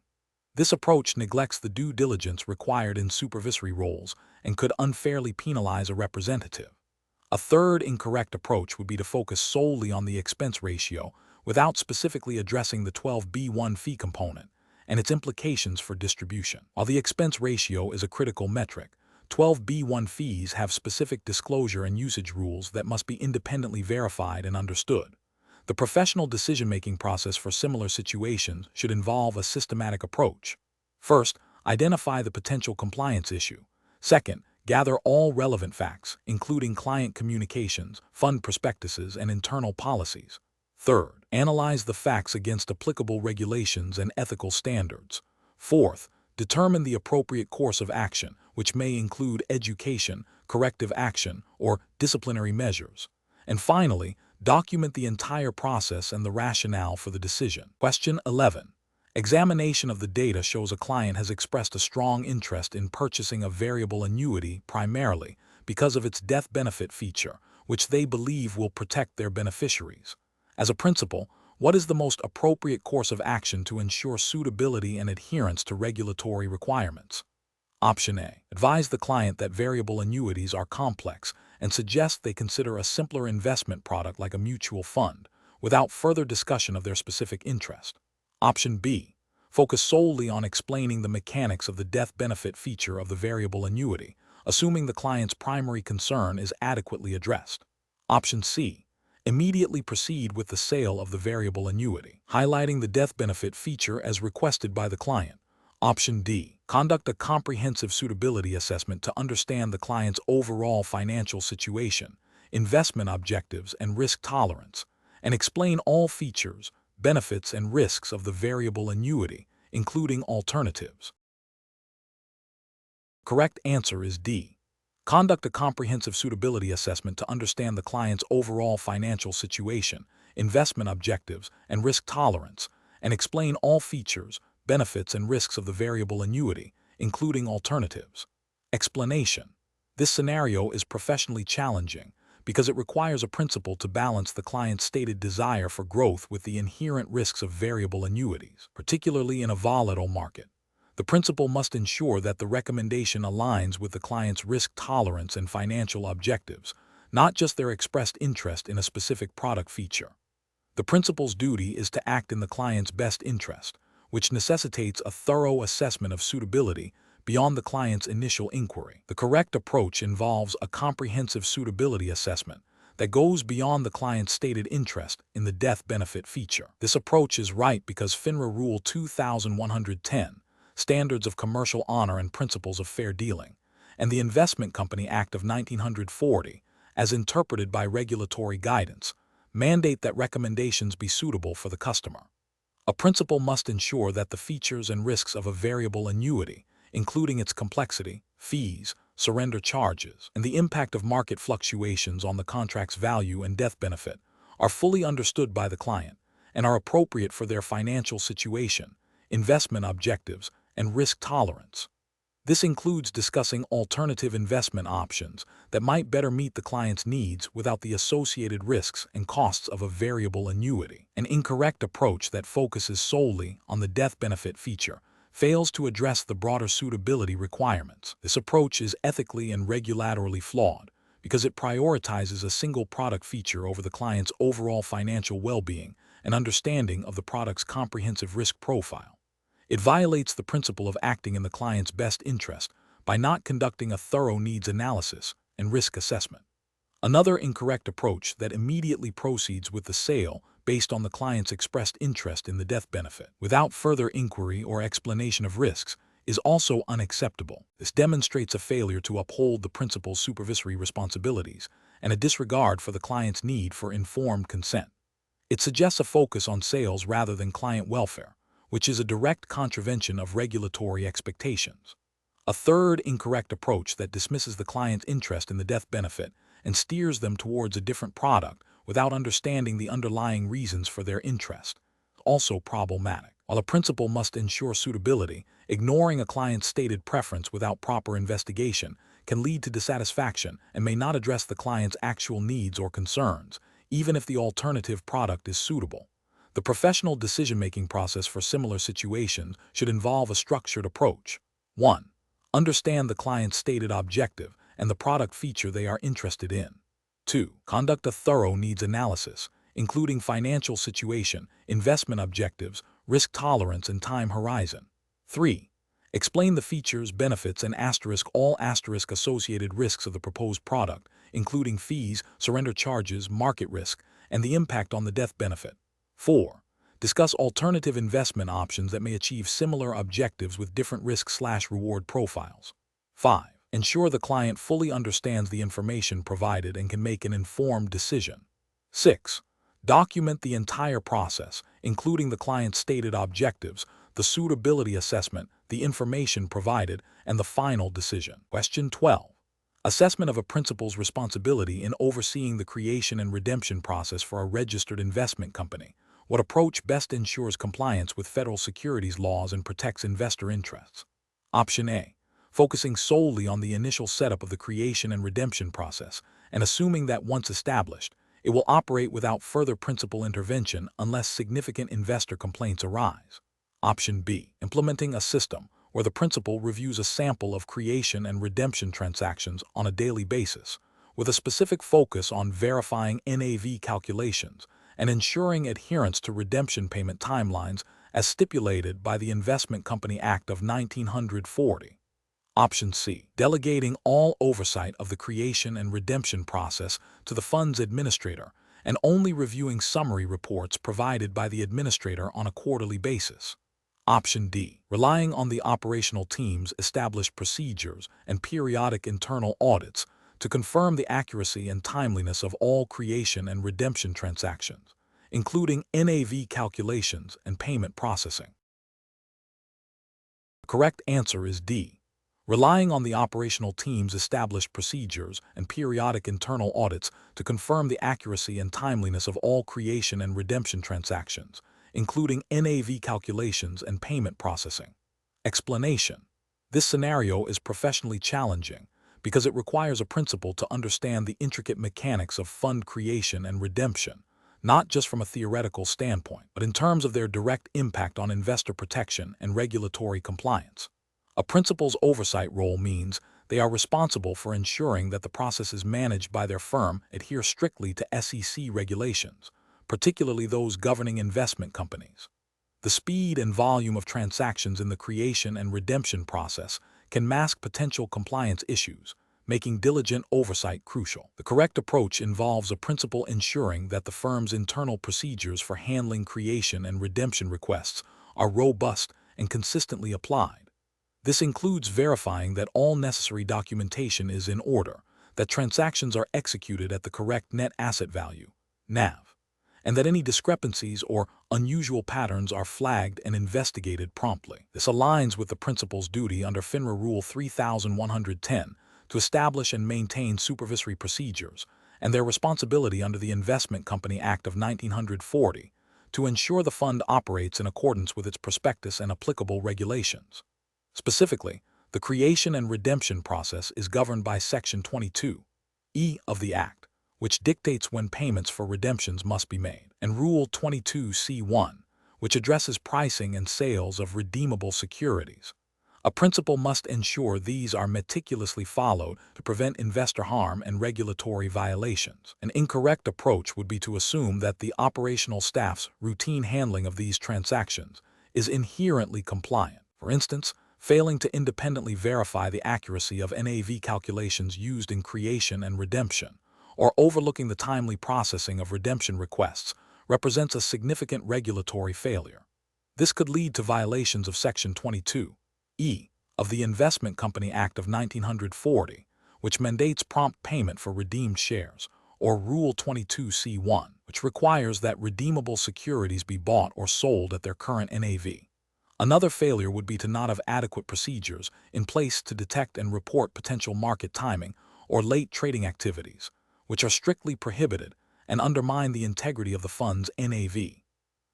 This approach neglects the due diligence required in supervisory roles and could unfairly penalize a representative. A third incorrect approach would be to focus solely on the expense ratio without specifically addressing the 12b1 fee component and its implications for distribution. While the expense ratio is a critical metric, 12b1 fees have specific disclosure and usage rules that must be independently verified and understood. The professional decision-making process for similar situations should involve a systematic approach. First, identify the potential compliance issue. Second, gather all relevant facts, including client communications, fund prospectuses, and internal policies. Third, analyze the facts against applicable regulations and ethical standards. Fourth, determine the appropriate course of action, which may include education, corrective action, or disciplinary measures. And finally, document the entire process and the rationale for the decision. Question 11. Examination of the data shows a client has expressed a strong interest in purchasing a variable annuity primarily because of its death benefit feature, which they believe will protect their beneficiaries. As a principal, what is the most appropriate course of action to ensure suitability and adherence to regulatory requirements? Option A. Advise the client that variable annuities are complex and suggest they consider a simpler investment product like a mutual fund, without further discussion of their specific interest. Option B. Focus solely on explaining the mechanics of the death benefit feature of the variable annuity, assuming the client's primary concern is adequately addressed. Option C. Immediately proceed with the sale of the variable annuity, highlighting the death benefit feature as requested by the client. Option D. Conduct a comprehensive suitability assessment to understand the client's overall financial situation, investment objectives, and risk tolerance, and explain all features, benefits, and risks of the variable annuity, including alternatives. Correct answer is D. Conduct a comprehensive suitability assessment to understand the client's overall financial situation, investment objectives, and risk tolerance, and explain all features, benefits, and risks of the variable annuity, including alternatives. Explanation. This scenario is professionally challenging because it requires a principal to balance the client's stated desire for growth with the inherent risks of variable annuities, particularly in a volatile market. The principal must ensure that the recommendation aligns with the client's risk tolerance and financial objectives, not just their expressed interest in a specific product feature. The principal's duty is to act in the client's best interest, which necessitates a thorough assessment of suitability beyond the client's initial inquiry. The correct approach involves a comprehensive suitability assessment that goes beyond the client's stated interest in the death benefit feature. This approach is right because FINRA Rule 2110, Standards of Commercial Honor and Principles of Fair Dealing, and the Investment Company Act of 1940, as interpreted by regulatory guidance, mandate that recommendations be suitable for the customer. A principal must ensure that the features and risks of a variable annuity, including its complexity, fees, surrender charges, and the impact of market fluctuations on the contract's value and death benefit, are fully understood by the client and are appropriate for their financial situation, investment objectives, and risk tolerance. This includes discussing alternative investment options that might better meet the client's needs without the associated risks and costs of a variable annuity. An incorrect approach that focuses solely on the death benefit feature fails to address the broader suitability requirements. This approach is ethically and regulatorily flawed because it prioritizes a single product feature over the client's overall financial well-being an understanding of the product's comprehensive risk profile. It violates the principle of acting in the client's best interest by not conducting a thorough needs analysis and risk assessment. Another incorrect approach that immediately proceeds with the sale based on the client's expressed interest in the death benefit, without further inquiry or explanation of risks, is also unacceptable. This demonstrates a failure to uphold the principal's supervisory responsibilities and a disregard for the client's need for informed consent. It suggests a focus on sales rather than client welfare, which is a direct contravention of regulatory expectations. A third incorrect approach that dismisses the client's interest in the death benefit and steers them towards a different product without understanding the underlying reasons for their interest, also problematic. While a principal must ensure suitability, ignoring a client's stated preference without proper investigation can lead to dissatisfaction and may not address the client's actual needs or concerns, even if the alternative product is suitable. The professional decision-making process for similar situations should involve a structured approach. 1. Understand the client's stated objective and the product feature they are interested in. 2. Conduct a thorough needs analysis, including financial situation, investment objectives, risk tolerance, and time horizon. 3. Explain the features, benefits, and all associated risks of the proposed product, including fees, surrender charges, market risk, and the impact on the death benefit. 4. Discuss alternative investment options that may achieve similar objectives with different risk/reward profiles. 5. Ensure the client fully understands the information provided and can make an informed decision. 6. Document the entire process, including the client's stated objectives, the suitability assessment, the information provided, and the final decision. Question 12. Assessment of a principal's responsibility in overseeing the creation and redemption process for a registered investment company. What approach best ensures compliance with federal securities laws and protects investor interests? Option A. Focusing solely on the initial setup of the creation and redemption process, and assuming that once established, it will operate without further principal intervention unless significant investor complaints arise. Option B. Implementing a system where the principal reviews a sample of creation and redemption transactions on a daily basis, with a specific focus on verifying NAV calculations and ensuring adherence to redemption payment timelines as stipulated by the Investment Company Act of 1940. Option C. Delegating all oversight of the creation and redemption process to the fund's administrator and only reviewing summary reports provided by the administrator on a quarterly basis. Option D. Relying on the operational team's established procedures and periodic internal audits to confirm the accuracy and timeliness of all creation and redemption transactions, including NAV calculations and payment processing. The correct answer is D. Relying on the operational team's established procedures and periodic internal audits to confirm the accuracy and timeliness of all creation and redemption transactions, including NAV calculations and payment processing. Explanation. This scenario is professionally challenging because it requires a principal to understand the intricate mechanics of fund creation and redemption, not just from a theoretical standpoint, but in terms of their direct impact on investor protection and regulatory compliance. A principal's oversight role means they are responsible for ensuring that the processes managed by their firm adhere strictly to SEC regulations, particularly those governing investment companies. The speed and volume of transactions in the creation and redemption process can mask potential compliance issues, making diligent oversight crucial. The correct approach involves a principal ensuring that the firm's internal procedures for handling creation and redemption requests are robust and consistently applied. This includes verifying that all necessary documentation is in order, that transactions are executed at the correct net asset value, NAV, and that any discrepancies or unusual patterns are flagged and investigated promptly. This aligns with the principal's duty under FINRA Rule 3110 to establish and maintain supervisory procedures, and their responsibility under the Investment Company Act of 1940 to ensure the fund operates in accordance with its prospectus and applicable regulations. Specifically, the creation and redemption process is governed by Section 22(e) of the Act, which dictates when payments for redemptions must be made, and Rule 22(c)(1), which addresses pricing and sales of redeemable securities. A principal must ensure these are meticulously followed to prevent investor harm and regulatory violations. An incorrect approach would be to assume that the operational staff's routine handling of these transactions is inherently compliant. For instance, failing to independently verify the accuracy of NAV calculations used in creation and redemption, or overlooking the timely processing of redemption requests, represents a significant regulatory failure. This could lead to violations of Section 22(e) of the Investment Company Act of 1940, which mandates prompt payment for redeemed shares, or Rule 22(c)(1), which requires that redeemable securities be bought or sold at their current NAV. Another failure would be to not have adequate procedures in place to detect and report potential market timing or late trading activities, which are strictly prohibited and undermine the integrity of the fund's NAV.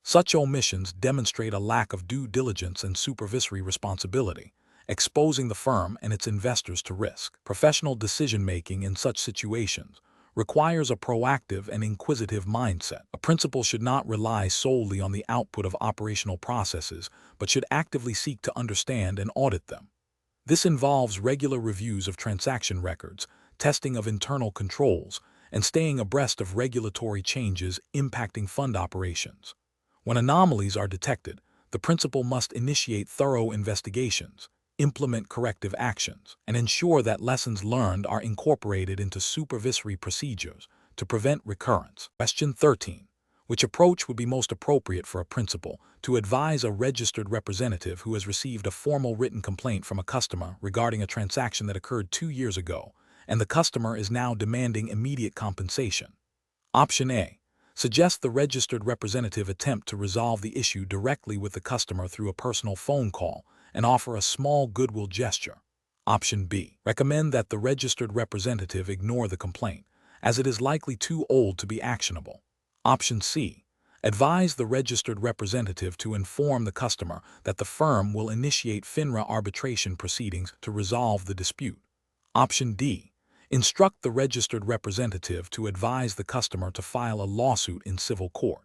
Such omissions demonstrate a lack of due diligence and supervisory responsibility, exposing the firm and its investors to risk. Professional decision-making in such situations requires a proactive and inquisitive mindset. A principal should not rely solely on the output of operational processes, but should actively seek to understand and audit them. This involves regular reviews of transaction records, testing of internal controls, and staying abreast of regulatory changes impacting fund operations. When anomalies are detected, the principal must initiate thorough investigations, implement corrective actions, and ensure that lessons learned are incorporated into supervisory procedures to prevent recurrence. Question 13. Which approach would be most appropriate for a principal to advise a registered representative who has received a formal written complaint from a customer regarding a transaction that occurred 2 years ago, and the customer is now demanding immediate compensation? Option A. Suggest the registered representative attempt to resolve the issue directly with the customer through a personal phone call and offer a small goodwill gesture. Option B. Recommend that the registered representative ignore the complaint, as it is likely too old to be actionable. Option C. Advise the registered representative to inform the customer that the firm will initiate FINRA arbitration proceedings to resolve the dispute. Option D. Instruct the registered representative to advise the customer to file a lawsuit in civil court.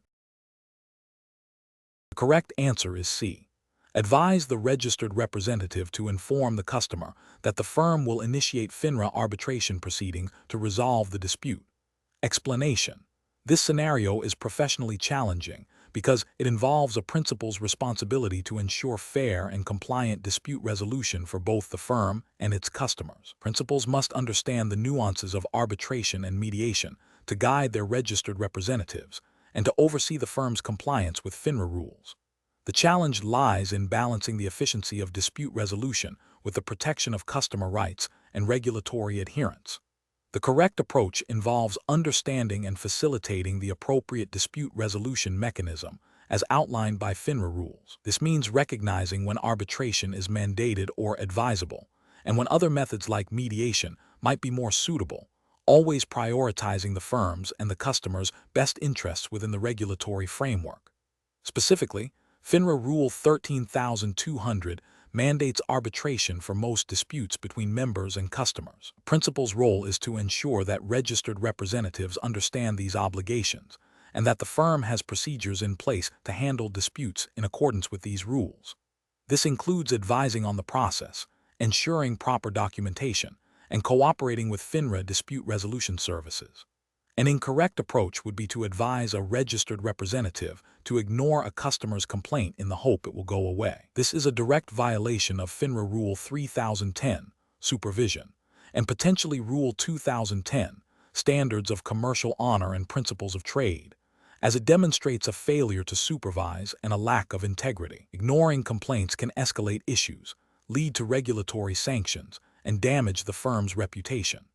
The correct answer is C. Advise the registered representative to inform the customer that the firm will initiate FINRA arbitration proceedings to resolve the dispute. Explanation: this scenario is professionally challenging because it involves a principal's responsibility to ensure fair and compliant dispute resolution for both the firm and its customers. Principals must understand the nuances of arbitration and mediation to guide their registered representatives and to oversee the firm's compliance with FINRA rules. The challenge lies in balancing the efficiency of dispute resolution with the protection of customer rights and regulatory adherence. The correct approach involves understanding and facilitating the appropriate dispute resolution mechanism as outlined by FINRA rules. This means recognizing when arbitration is mandated or advisable, and when other methods like mediation might be more suitable, always prioritizing the firm's and the customer's best interests within the regulatory framework. Specifically, FINRA Rule 13,200 mandates arbitration for most disputes between members and customers. The principal's role is to ensure that registered representatives understand these obligations and that the firm has procedures in place to handle disputes in accordance with these rules. This includes advising on the process, ensuring proper documentation, and cooperating with FINRA dispute resolution services. An incorrect approach would be to advise a registered representative to ignore a customer's complaint in the hope it will go away. This is a direct violation of FINRA Rule 3010, Supervision, and potentially Rule 2010, Standards of Commercial Honor and Principles of Trade, as it demonstrates a failure to supervise and a lack of integrity. Ignoring complaints can escalate issues, lead to regulatory sanctions, and damage the firm's reputation.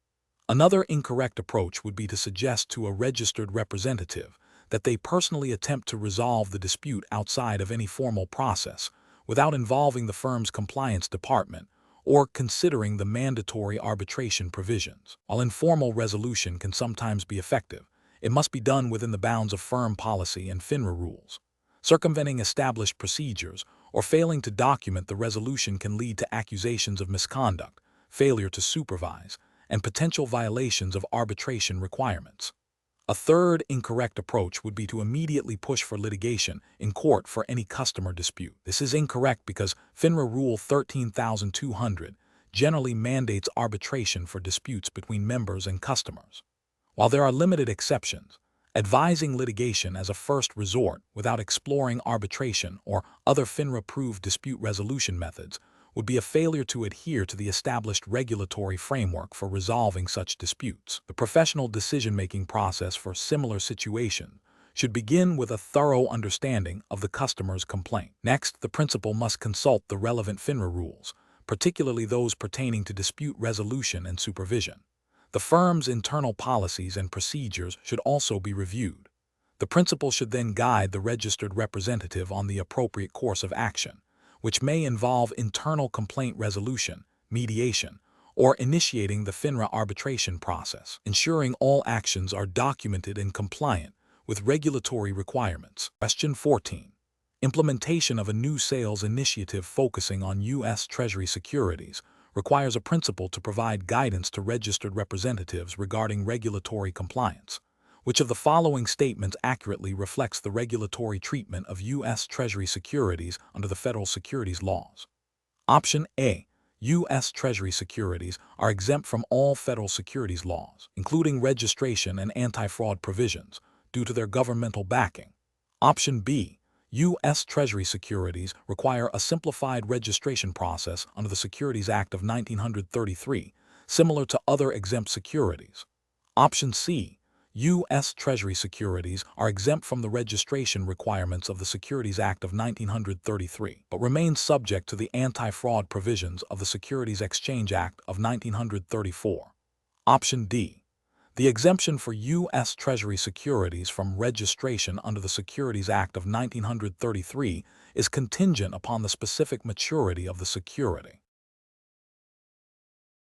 Another incorrect approach would be to suggest to a registered representative that they personally attempt to resolve the dispute outside of any formal process without involving the firm's compliance department or considering the mandatory arbitration provisions. While informal resolution can sometimes be effective, it must be done within the bounds of firm policy and FINRA rules. Circumventing established procedures or failing to document the resolution can lead to accusations of misconduct, failure to supervise, and potential violations of arbitration requirements. A third incorrect approach would be to immediately push for litigation in court for any customer dispute. This is incorrect because FINRA Rule 13,200 generally mandates arbitration for disputes between members and customers. While there are limited exceptions, advising litigation as a first resort without exploring arbitration or other FINRA-approved dispute resolution methods would be a failure to adhere to the established regulatory framework for resolving such disputes. The professional decision-making process for similar situations should begin with a thorough understanding of the customer's complaint. Next, the principal must consult the relevant FINRA rules, particularly those pertaining to dispute resolution and supervision. The firm's internal policies and procedures should also be reviewed. The principal should then guide the registered representative on the appropriate course of action, which may involve internal complaint resolution, mediation, or initiating the FINRA arbitration process, ensuring all actions are documented and compliant with regulatory requirements. Question 14. Implementation of a new sales initiative focusing on U.S. Treasury securities requires a principal to provide guidance to registered representatives regarding regulatory compliance. Which of the following statements accurately reflects the regulatory treatment of U.S. Treasury securities under the federal securities laws? Option A. U.S. Treasury securities are exempt from all federal securities laws, including registration and anti-fraud provisions, due to their governmental backing. Option B. U.S. Treasury securities require a simplified registration process under the Securities Act of 1933, similar to other exempt securities. Option C. U.S. Treasury securities are exempt from the registration requirements of the Securities Act of 1933, but remain subject to the anti-fraud provisions of the Securities Exchange Act of 1934. Option D. The exemption for U.S. Treasury securities from registration under the Securities Act of 1933 is contingent upon the specific maturity of the security.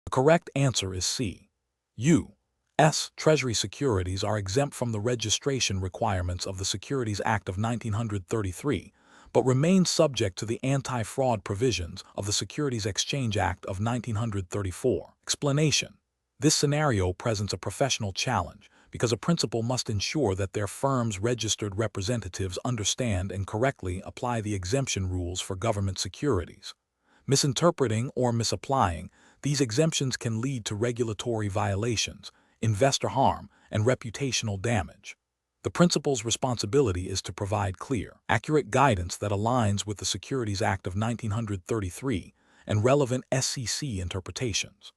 The correct answer is C. U.S. Treasury securities are exempt from the registration requirements of the Securities Act of 1933, but remain subject to the anti-fraud provisions of the Securities Exchange Act of 1934. Explanation. This scenario presents a professional challenge because a principal must ensure that their firm's registered representatives understand and correctly apply the exemption rules for government securities. Misinterpreting or misapplying these exemptions can lead to regulatory violations, investor harm, and reputational damage. The principal's responsibility is to provide clear, accurate guidance that aligns with the Securities Act of 1933 and relevant SEC interpretations.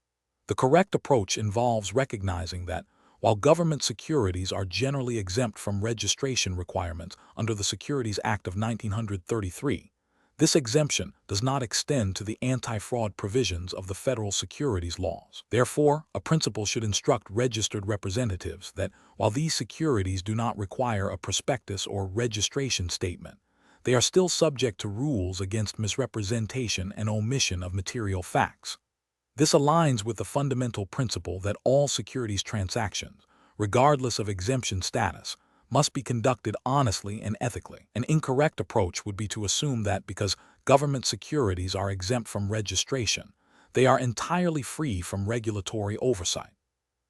The correct approach involves recognizing that, while government securities are generally exempt from registration requirements under the Securities Act of 1933, this exemption does not extend to the anti-fraud provisions of the federal securities laws. Therefore, a principal should instruct registered representatives that, while these securities do not require a prospectus or registration statement, they are still subject to rules against misrepresentation and omission of material facts. This aligns with the fundamental principle that all securities transactions, regardless of exemption status, must be conducted honestly and ethically. An incorrect approach would be to assume that because government securities are exempt from registration, they are entirely free from regulatory oversight.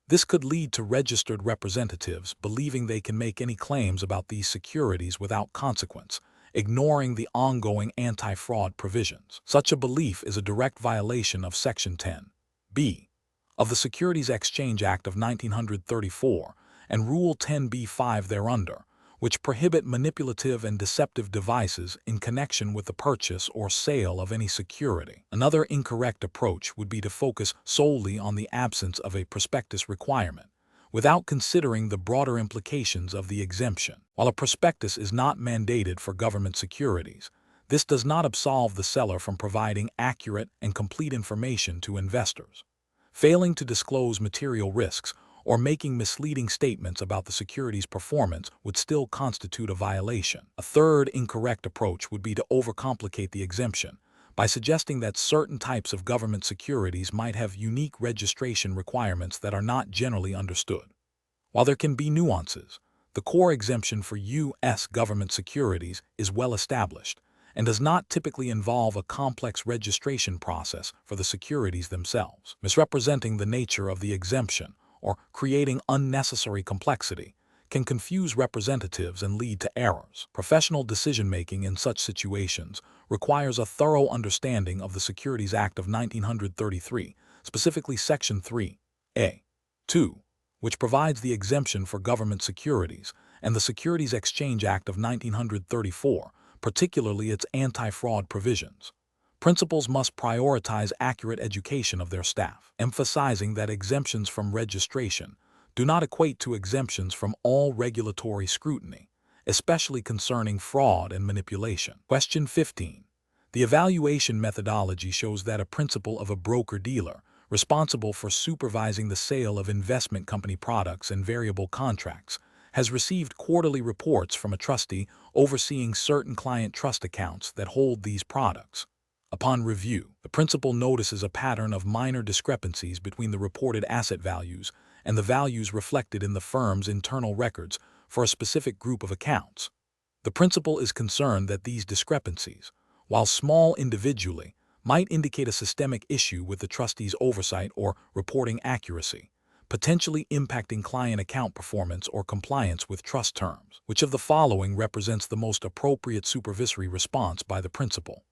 This could lead to registered representatives believing they can make any claims about these securities without consequence, ignoring the ongoing anti-fraud provisions. Such a belief is a direct violation of Section 10(b) of the Securities Exchange Act of 1934 and Rule 10b-5 thereunder, which prohibit manipulative and deceptive devices in connection with the purchase or sale of any security. Another incorrect approach would be to focus solely on the absence of a prospectus requirement, without considering the broader implications of the exemption. While a prospectus is not mandated for government securities, this does not absolve the seller from providing accurate and complete information to investors. Failing to disclose material risks or making misleading statements about the security's performance would still constitute a violation. A third incorrect approach would be to overcomplicate the exemption by suggesting that certain types of government securities might have unique registration requirements that are not generally understood. While there can be nuances, the core exemption for U.S. government securities is well established and does not typically involve a complex registration process for the securities themselves. Misrepresenting the nature of the exemption or creating unnecessary complexity can confuse representatives and lead to errors. Professional decision-making in such situations requires a thorough understanding of the Securities Act of 1933, specifically Section 3A. 2, which provides the exemption for government securities, and the Securities Exchange Act of 1934, particularly its anti-fraud provisions. Principals must prioritize accurate education of their staff, emphasizing that exemptions from registration do not equate to exemptions from all regulatory scrutiny, especially concerning fraud and manipulation. Question 15. The evaluation methodology shows that a principal of a broker-dealer responsible for supervising the sale of investment company products and variable contracts has received quarterly reports from a trustee overseeing certain client trust accounts that hold these products. Upon review, the principal notices a pattern of minor discrepancies between the reported asset values and the values reflected in the firm's internal records for a specific group of accounts. The principal is concerned that these discrepancies, while small individually, might indicate a systemic issue with the trustee's oversight or reporting accuracy, potentially impacting client account performance or compliance with trust terms. Which of the following represents the most appropriate supervisory response by the principal?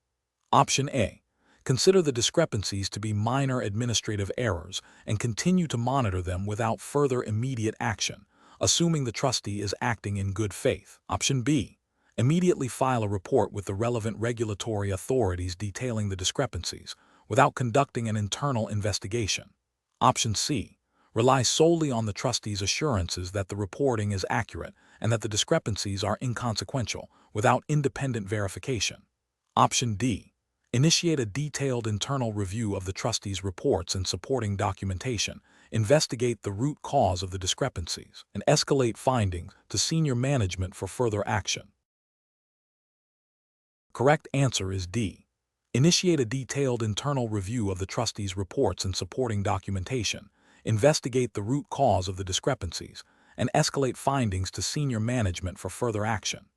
Option A. Consider the discrepancies to be minor administrative errors and continue to monitor them without further immediate action, assuming the trustee is acting in good faith. Option B. Immediately file a report with the relevant regulatory authorities detailing the discrepancies, without conducting an internal investigation. Option C. Rely solely on the trustee's assurances that the reporting is accurate and that the discrepancies are inconsequential, without independent verification. Option D. Initiate a detailed internal review of the trustee's reports and supporting documentation, investigate the root cause of the discrepancies, and escalate findings to senior management for further action. Correct answer is D. Initiate a detailed internal review of the trustee's reports and supporting documentation, investigate the root cause of the discrepancies, and escalate findings to senior management for further action.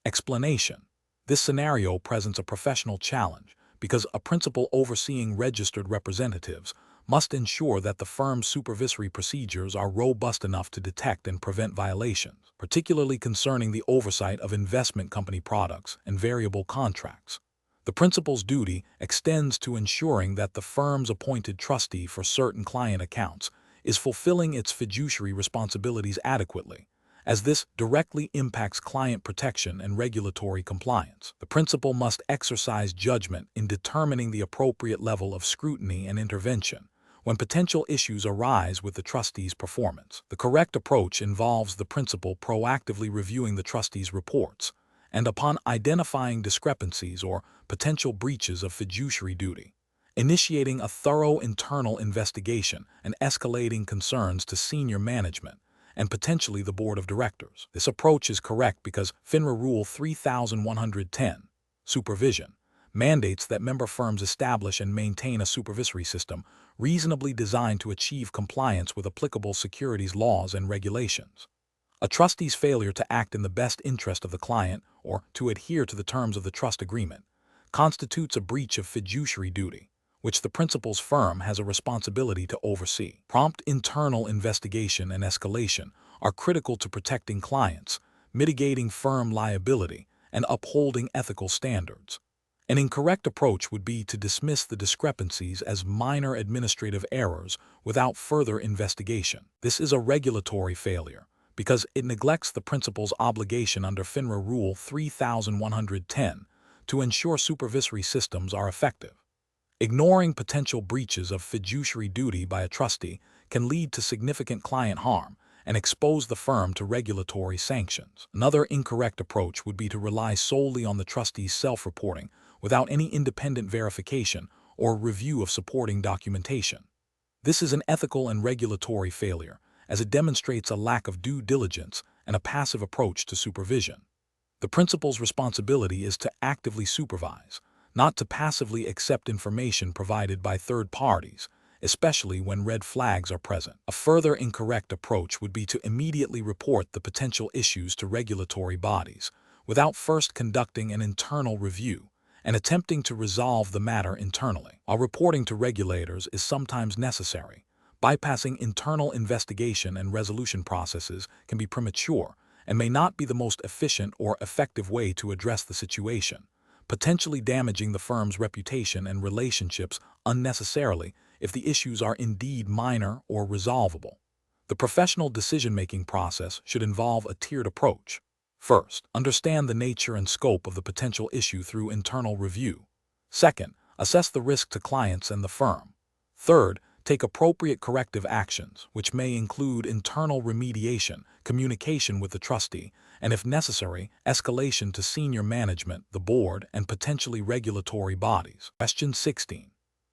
Explanation. This scenario presents a professional challenge because a principal overseeing registered representatives must ensure that the firm's supervisory procedures are robust enough to detect and prevent violations, particularly concerning the oversight of investment company products and variable contracts. The principal's duty extends to ensuring that the firm's appointed trustee for certain client accounts is fulfilling its fiduciary responsibilities adequately, as this directly impacts client protection and regulatory compliance. The principal must exercise judgment in determining the appropriate level of scrutiny and intervention when potential issues arise with the trustee's performance. The correct approach involves the principal proactively reviewing the trustee's reports, and upon identifying discrepancies or potential breaches of fiduciary duty, initiating a thorough internal investigation and escalating concerns to senior management and potentially the board of directors. This approach is correct because FINRA Rule 3110, Supervision, mandates that member firms establish and maintain a supervisory system reasonably designed to achieve compliance with applicable securities laws and regulations. A trustee's failure to act in the best interest of the client or to adhere to the terms of the trust agreement constitutes a breach of fiduciary duty, which the principal's firm has a responsibility to oversee. Prompt internal investigation and escalation are critical to protecting clients, mitigating firm liability, and upholding ethical standards. An incorrect approach would be to dismiss the discrepancies as minor administrative errors without further investigation. This is a regulatory failure because it neglects the principal's obligation under FINRA Rule 3110 to ensure supervisory systems are effective. Ignoring potential breaches of fiduciary duty by a trustee can lead to significant client harm and expose the firm to regulatory sanctions. Another incorrect approach would be to rely solely on the trustee's self-reporting without any independent verification or review of supporting documentation. This is an ethical and regulatory failure, as it demonstrates a lack of due diligence and a passive approach to supervision. The principal's responsibility is to actively supervise, not to passively accept information provided by third parties, especially when red flags are present. A further incorrect approach would be to immediately report the potential issues to regulatory bodies, without first conducting an internal review and attempting to resolve the matter internally. While reporting to regulators is sometimes necessary, Bypassing internal investigation and resolution processes can be premature and may not be the most efficient or effective way to address the situation, potentially damaging the firm's reputation and relationships unnecessarily if the issues are indeed minor or resolvable. The professional decision-making process should involve a tiered approach. First, understand the nature and scope of the potential issue through internal review. Second, assess the risk to clients and the firm. Third, take appropriate corrective actions, which may include internal remediation, communication with the trustee, and if necessary, escalation to senior management, the board, and potentially regulatory bodies. Question 16.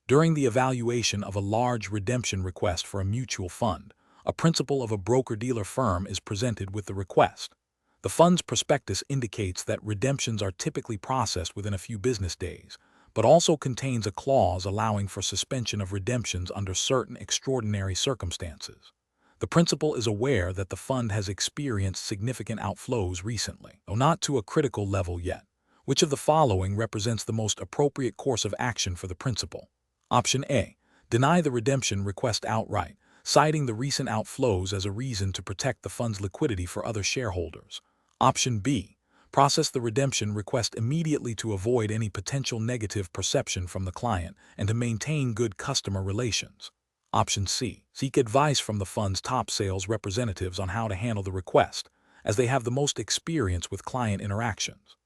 During the evaluation of a large redemption request for a mutual fund, a principal of a broker-dealer firm is presented with the request. The fund's prospectus indicates that redemptions are typically processed within a few business days, but also contains a clause allowing for suspension of redemptions under certain extraordinary circumstances. The principal is aware that the fund has experienced significant outflows recently, though not to a critical level yet. Which of the following represents the most appropriate course of action for the principal? Option A. Deny the redemption request outright, citing the recent outflows as a reason to protect the fund's liquidity for other shareholders. Option B. Process the redemption request immediately to avoid any potential negative perception from the client and to maintain good customer relations. Option C. Seek advice from the fund's top sales representatives on how to handle the request, as they have the most experience with client interactions.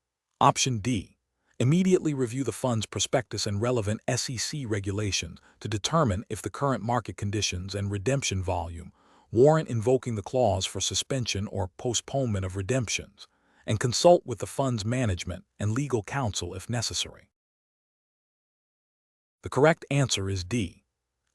Option D. Immediately review the fund's prospectus and relevant SEC regulations to determine if the current market conditions and redemption volume warrant invoking the clause for suspension or postponement of redemptions, and consult with the fund's management and legal counsel if necessary. The correct answer is D.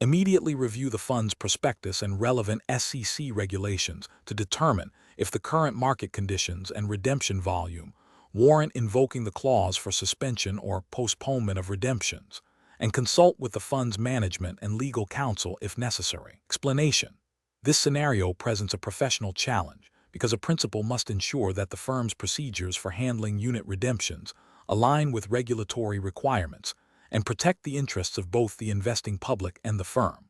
Immediately review the fund's prospectus and relevant SEC regulations to determine if the current market conditions and redemption volume warrant invoking the clause for suspension or postponement of redemptions, and consult with the fund's management and legal counsel if necessary. Explanation. This scenario presents a professional challenge because a principal must ensure that the firm's procedures for handling unit redemptions align with regulatory requirements and protect the interests of both the investing public and the firm.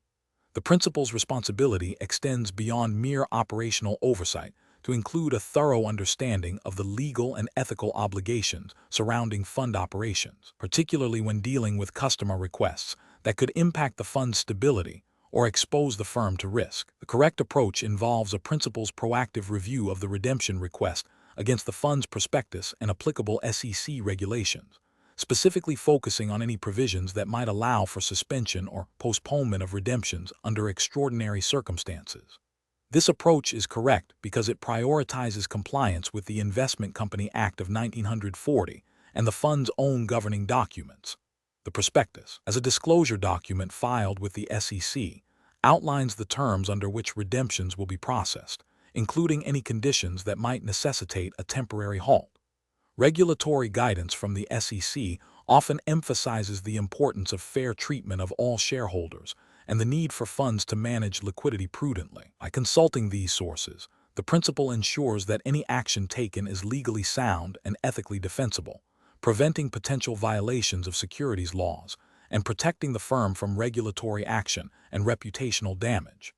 The principal's responsibility extends beyond mere operational oversight to include a thorough understanding of the legal and ethical obligations surrounding fund operations, particularly when dealing with customer requests that could impact the fund's stability or expose the firm to risk. The correct approach involves a principal's proactive review of the redemption request against the fund's prospectus and applicable SEC regulations, specifically focusing on any provisions that might allow for suspension or postponement of redemptions under extraordinary circumstances. This approach is correct because it prioritizes compliance with the Investment Company Act of 1940 and the fund's own governing documents. The prospectus, as a disclosure document filed with the SEC, outlines the terms under which redemptions will be processed, including any conditions that might necessitate a temporary halt. Regulatory guidance from the SEC often emphasizes the importance of fair treatment of all shareholders and the need for funds to manage liquidity prudently. By consulting these sources, the principal ensures that any action taken is legally sound and ethically defensible, preventing potential violations of securities laws and protecting the firm from regulatory action and reputational damage.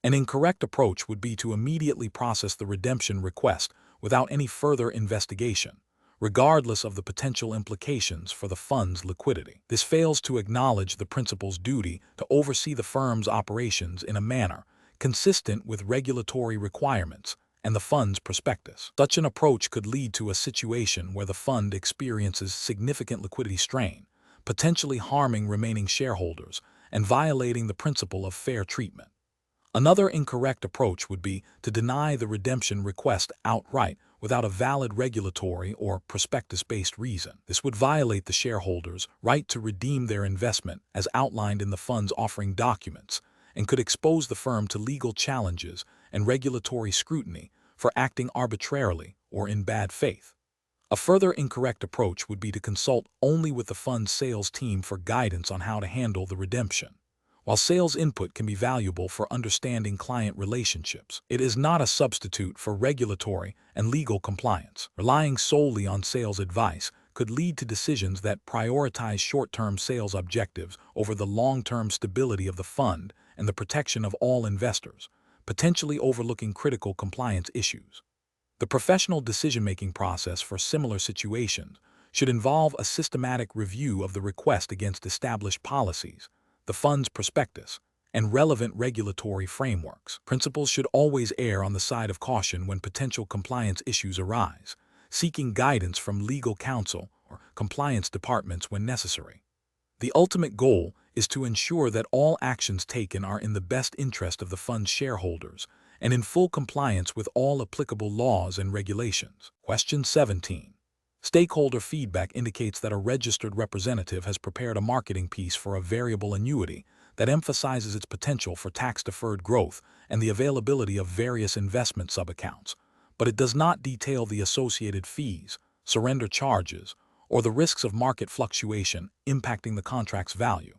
An incorrect approach would be to immediately process the redemption request without any further investigation, regardless of the potential implications for the fund's liquidity. This fails to acknowledge the principal's duty to oversee the firm's operations in a manner consistent with regulatory requirements and the fund's prospectus. Such an approach could lead to a situation where the fund experiences significant liquidity strain, potentially harming remaining shareholders and violating the principle of fair treatment. Another incorrect approach would be to deny the redemption request outright without a valid regulatory or prospectus-based reason. This would violate the shareholders' right to redeem their investment as outlined in the fund's offering documents and could expose the firm to legal challenges and regulatory scrutiny for acting arbitrarily or in bad faith. A further incorrect approach would be to consult only with the fund's sales team for guidance on how to handle the redemption. While sales input can be valuable for understanding client relationships, it is not a substitute for regulatory and legal compliance. Relying solely on sales advice could lead to decisions that prioritize short-term sales objectives over the long-term stability of the fund and the protection of all investors, potentially overlooking critical compliance issues. The professional decision-making process for similar situations should involve a systematic review of the request against established policies, the fund's prospectus, and relevant regulatory frameworks. Principals should always err on the side of caution when potential compliance issues arise, seeking guidance from legal counsel or compliance departments when necessary. The ultimate goal is to ensure that all actions taken are in the best interest of the fund's shareholders and in full compliance with all applicable laws and regulations. Question 17. Stakeholder feedback indicates that a registered representative has prepared a marketing piece for a variable annuity that emphasizes its potential for tax-deferred growth and the availability of various investment subaccounts, but it does not detail the associated fees, surrender charges, or the risks of market fluctuation impacting the contract's value.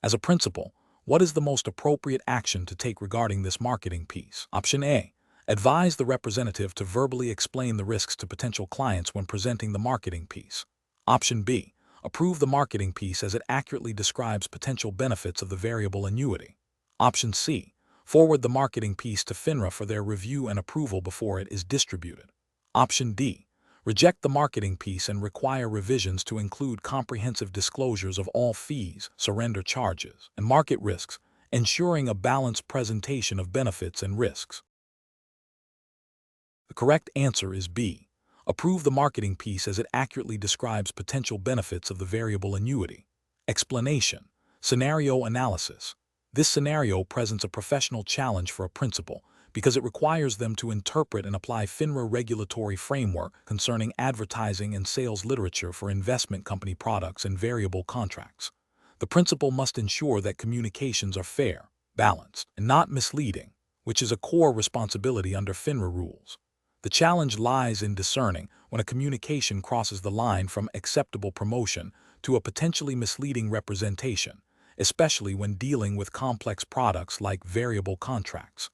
As a principal, what is the most appropriate action to take regarding this marketing piece? Option A. Advise the representative to verbally explain the risks to potential clients when presenting the marketing piece. Option B. Approve the marketing piece as it accurately describes potential benefits of the variable annuity. Option C. Forward the marketing piece to FINRA for their review and approval before it is distributed. Option D. Reject the marketing piece and require revisions to include comprehensive disclosures of all fees, surrender charges, and market risks, ensuring a balanced presentation of benefits and risks. The correct answer is B. Approve the marketing piece as it accurately describes potential benefits of the variable annuity. Explanation. Scenario analysis. This scenario presents a professional challenge for a principal because it requires them to interpret and apply FINRA regulatory framework concerning advertising and sales literature for investment company products and variable contracts. The principal must ensure that communications are fair, balanced, and not misleading, which is a core responsibility under FINRA rules. The challenge lies in discerning when a communication crosses the line from acceptable promotion to a potentially misleading representation, especially when dealing with complex products like variable contracts.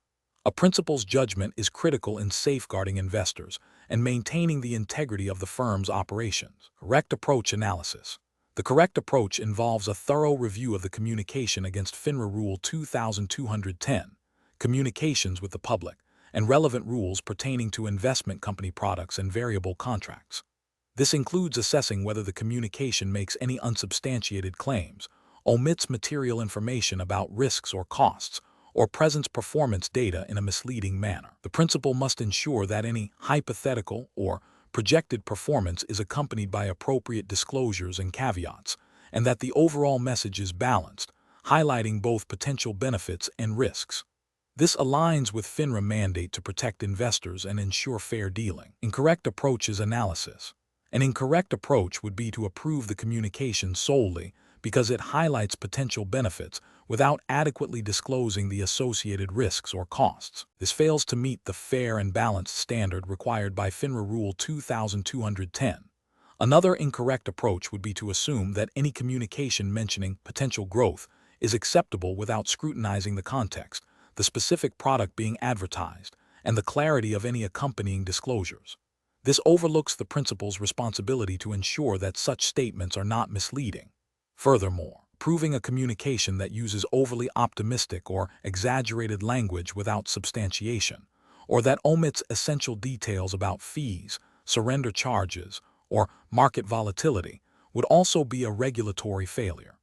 A principal's judgment is critical in safeguarding investors and maintaining the integrity of the firm's operations. Correct approach analysis. The correct approach involves a thorough review of the communication against FINRA Rule 2210, communications with the public, and relevant rules pertaining to investment company products and variable contracts. This includes assessing whether the communication makes any unsubstantiated claims, omits material information about risks or costs, or presents performance data in a misleading manner. The principal must ensure that any hypothetical or projected performance is accompanied by appropriate disclosures and caveats, and that the overall message is balanced, highlighting both potential benefits and risks. This aligns with FINRA mandate to protect investors and ensure fair dealing. Incorrect approach is analysis. An incorrect approach would be to approve the communication solely because it highlights potential benefits without adequately disclosing the associated risks or costs. This fails to meet the fair and balanced standard required by FINRA Rule 2210. Another incorrect approach would be to assume that any communication mentioning potential growth is acceptable without scrutinizing the context, the specific product being advertised, and the clarity of any accompanying disclosures. This overlooks the principal's responsibility to ensure that such statements are not misleading. Furthermore, approving a communication that uses overly optimistic or exaggerated language without substantiation, or that omits essential details about fees, surrender charges, or market volatility, would also be a regulatory failure.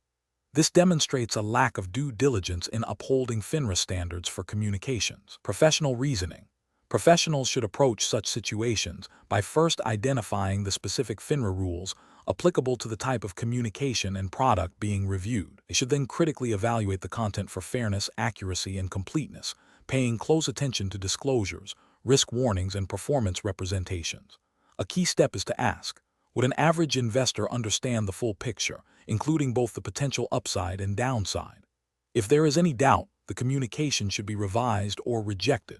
This demonstrates a lack of due diligence in upholding FINRA standards for communications. Professional reasoning. Professionals should approach such situations by first identifying the specific FINRA rules applicable to the type of communication and product being reviewed. They should then critically evaluate the content for fairness, accuracy, and completeness, paying close attention to disclosures, risk warnings, and performance representations. A key step is to ask, would an average investor understand the full picture, including both the potential upside and downside? If there is any doubt, the communication should be revised or rejected.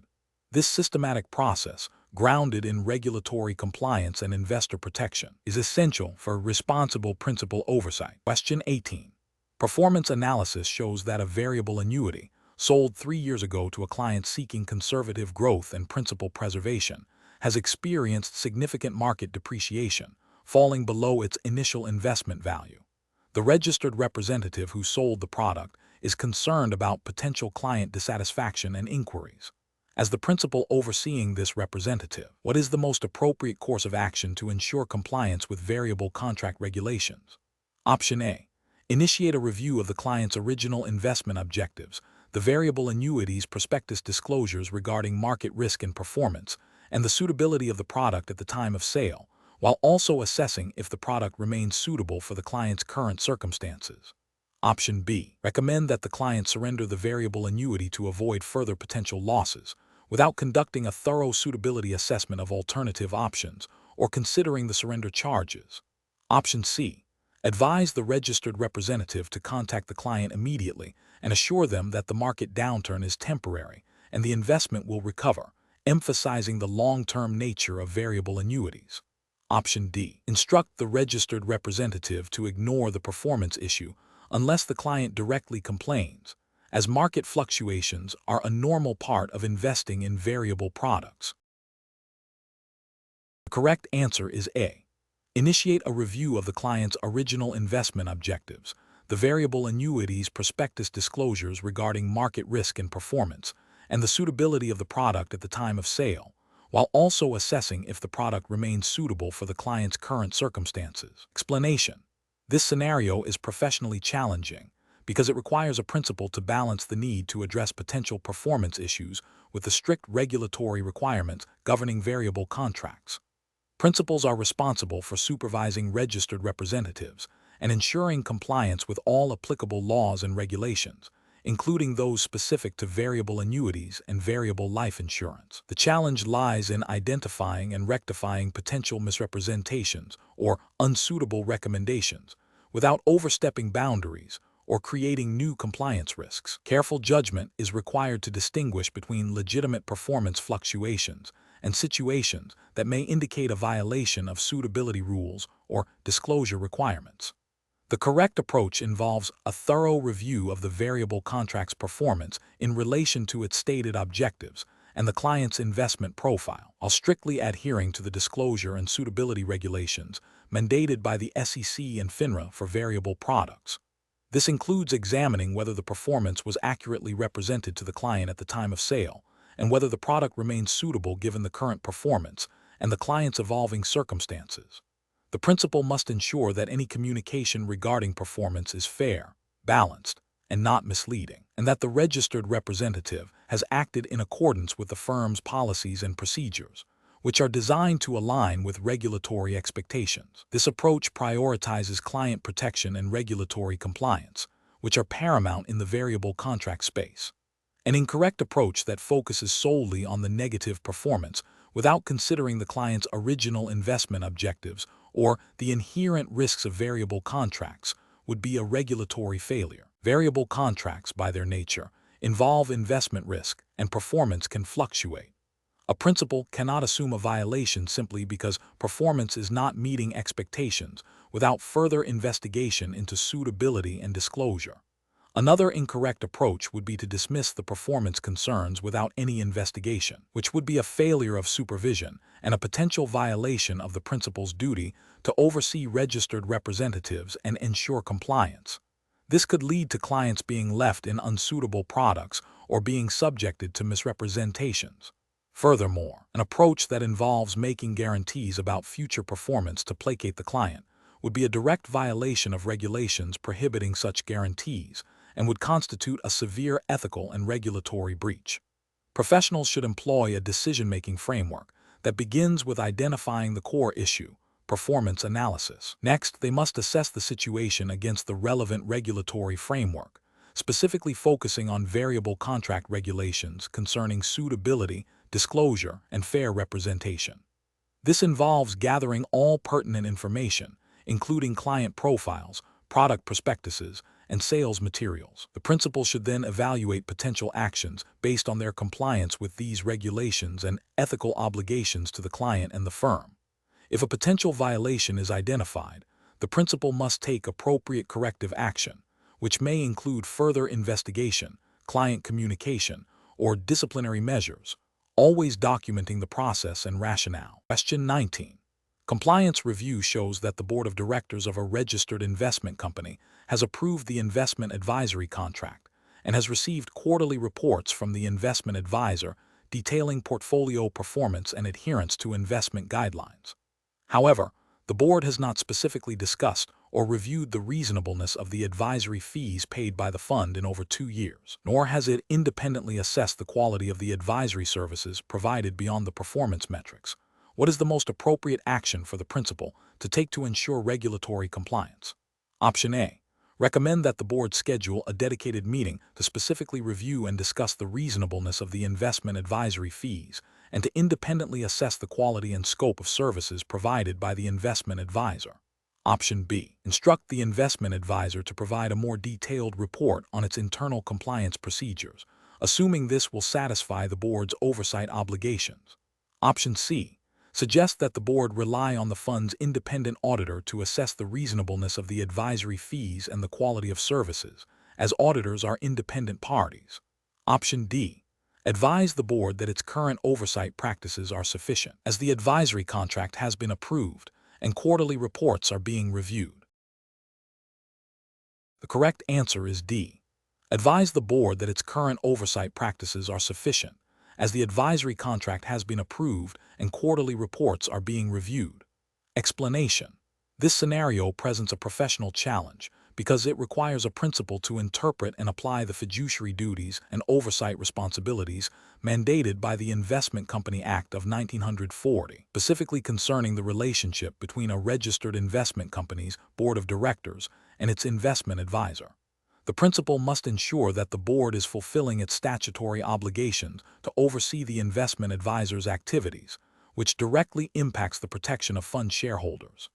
This systematic process, grounded in regulatory compliance and investor protection, is essential for responsible principal oversight. Question 18. Performance analysis shows that a variable annuity, sold 3 years ago to a client seeking conservative growth and principal preservation, has experienced significant market depreciation, falling below its initial investment value. The registered representative who sold the product is concerned about potential client dissatisfaction and inquiries. As the principal overseeing this representative, what is the most appropriate course of action to ensure compliance with variable contract regulations? Option A. Initiate a review of the client's original investment objectives, the variable annuities prospectus disclosures regarding market risk and performance, and the suitability of the product at the time of sale, while also assessing if the product remains suitable for the client's current circumstances. Option B. Recommend that the client surrender the variable annuity to avoid further potential losses, without conducting a thorough suitability assessment of alternative options or considering the surrender charges. Option C. Advise the registered representative to contact the client immediately and assure them that the market downturn is temporary and the investment will recover, emphasizing the long-term nature of variable annuities. Option D. Instruct the registered representative to ignore the performance issue unless the client directly complains, as market fluctuations are a normal part of investing in variable products. The correct answer is A. Initiate a review of the client's original investment objectives, the variable annuities prospectus disclosures regarding market risk and performance, and the suitability of the product at the time of sale, while also assessing if the product remains suitable for the client's current circumstances. Explanation. This scenario is professionally challenging because it requires a principal to balance the need to address potential performance issues with the strict regulatory requirements governing variable contracts. Principals are responsible for supervising registered representatives and ensuring compliance with all applicable laws and regulations, including those specific to variable annuities and variable life insurance. The challenge lies in identifying and rectifying potential misrepresentations or unsuitable recommendations without overstepping boundaries or creating new compliance risks. Careful judgment is required to distinguish between legitimate performance fluctuations and situations that may indicate a violation of suitability rules or disclosure requirements. The correct approach involves a thorough review of the variable contract's performance in relation to its stated objectives and the client's investment profile, while strictly adhering to the disclosure and suitability regulations mandated by the SEC and FINRA for variable products. This includes examining whether the performance was accurately represented to the client at the time of sale, and whether the product remains suitable given the current performance and the client's evolving circumstances. The principal must ensure that any communication regarding performance is fair, balanced, and not misleading, and that the registered representative has acted in accordance with the firm's policies and procedures, which are designed to align with regulatory expectations. This approach prioritizes client protection and regulatory compliance, which are paramount in the variable contract space. An incorrect approach that focuses solely on the negative performance without considering the client's original investment objectives or the inherent risks of variable contracts would be a regulatory failure. Variable contracts, by their nature, involve investment risk, and performance can fluctuate. A principal cannot assume a violation simply because performance is not meeting expectations without further investigation into suitability and disclosure. Another incorrect approach would be to dismiss the performance concerns without any investigation, which would be a failure of supervision and a potential violation of the principal's duty to oversee registered representatives and ensure compliance. This could lead to clients being left in unsuitable products or being subjected to misrepresentations. Furthermore, an approach that involves making guarantees about future performance to placate the client would be a direct violation of regulations prohibiting such guarantees and would constitute a severe ethical and regulatory breach. Professionals should employ a decision-making framework that begins with identifying the core issue, performance analysis. Next, they must assess the situation against the relevant regulatory framework, specifically focusing on variable contract regulations concerning suitability, disclosure, and fair representation. This involves gathering all pertinent information, including client profiles, product prospectuses, and sales materials. The principal should then evaluate potential actions based on their compliance with these regulations and ethical obligations to the client and the firm. If a potential violation is identified, the principal must take appropriate corrective action, which may include further investigation, client communication, or disciplinary measures, always documenting the process and rationale. Question 19. Compliance review shows that the board of directors of a registered investment company has approved the investment advisory contract and has received quarterly reports from the investment advisor detailing portfolio performance and adherence to investment guidelines. However, the board has not specifically discussed or reviewed the reasonableness of the advisory fees paid by the fund in over 2 years, nor has it independently assessed the quality of the advisory services provided beyond the performance metrics. What is the most appropriate action for the principal to take to ensure regulatory compliance? Option A. Recommend that the board schedule a dedicated meeting to specifically review and discuss the reasonableness of the investment advisory fees and to independently assess the quality and scope of services provided by the investment advisor. Option B. Instruct the investment advisor to provide a more detailed report on its internal compliance procedures, assuming this will satisfy the board's oversight obligations. Option C. Suggest that the board rely on the fund's independent auditor to assess the reasonableness of the advisory fees and the quality of services, as auditors are independent parties. Option D. Advise the board that its current oversight practices are sufficient, as the advisory contract has been approved and quarterly reports are being reviewed. The correct answer is D. Advise the board that its current oversight practices are sufficient, as the advisory contract has been approved and quarterly reports are being reviewed. Explanation. This scenario presents a professional challenge because it requires a principal to interpret and apply the fiduciary duties and oversight responsibilities mandated by the Investment Company Act of 1940, specifically concerning the relationship between a registered investment company's board of directors and its investment advisor. The principal must ensure that the board is fulfilling its statutory obligations to oversee the investment advisor's activities, which directly impacts the protection of fund shareholders.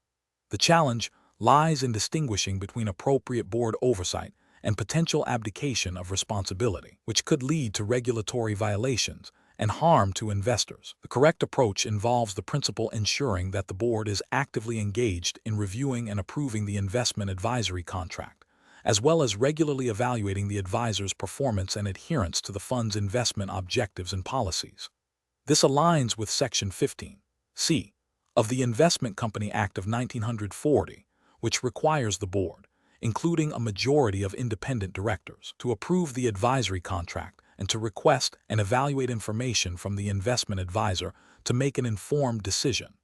The challenge lies in distinguishing between appropriate board oversight and potential abdication of responsibility, which could lead to regulatory violations and harm to investors. The correct approach involves the principal ensuring that the board is actively engaged in reviewing and approving the investment advisory contract, as well as regularly evaluating the advisor's performance and adherence to the fund's investment objectives and policies. This aligns with Section 15(c) of the Investment Company Act of 1940, which requires the board, including a majority of independent directors, to approve the advisory contract and to request and evaluate information from the investment advisor to make an informed decision.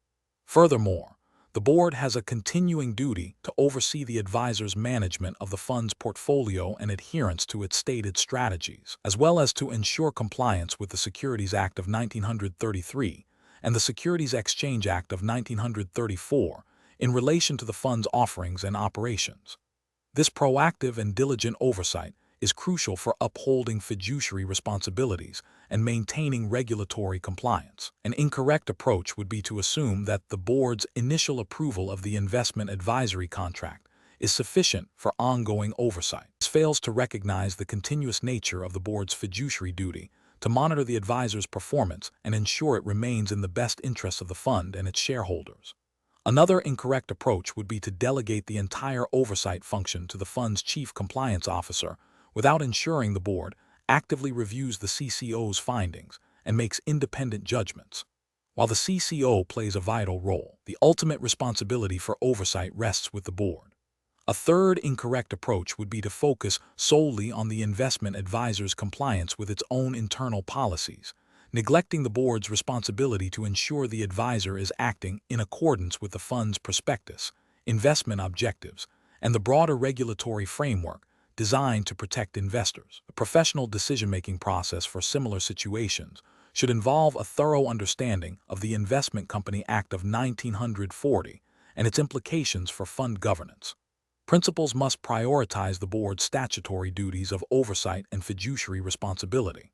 Furthermore, the board has a continuing duty to oversee the advisor's management of the fund's portfolio and adherence to its stated strategies, as well as to ensure compliance with the Securities Act of 1933 and the Securities Exchange Act of 1934 in relation to the fund's offerings and operations. This proactive and diligent oversight is crucial for upholding fiduciary responsibilities and maintaining regulatory compliance. An incorrect approach would be to assume that the board's initial approval of the investment advisory contract is sufficient for ongoing oversight. This fails to recognize the continuous nature of the board's fiduciary duty to monitor the advisor's performance and ensure it remains in the best interests of the fund and its shareholders. Another incorrect approach would be to delegate the entire oversight function to the fund's chief compliance officer without ensuring the board actively reviews the CCO's findings and makes independent judgments. While the CCO plays a vital role, the ultimate responsibility for oversight rests with the board. A third incorrect approach would be to focus solely on the investment advisor's compliance with its own internal policies, neglecting the board's responsibility to ensure the advisor is acting in accordance with the fund's prospectus, investment objectives, and the broader regulatory framework designed to protect investors. A professional decision-making process for similar situations should involve a thorough understanding of the Investment Company Act of 1940 and its implications for fund governance. Principals must prioritize the board's statutory duties of oversight and fiduciary responsibility.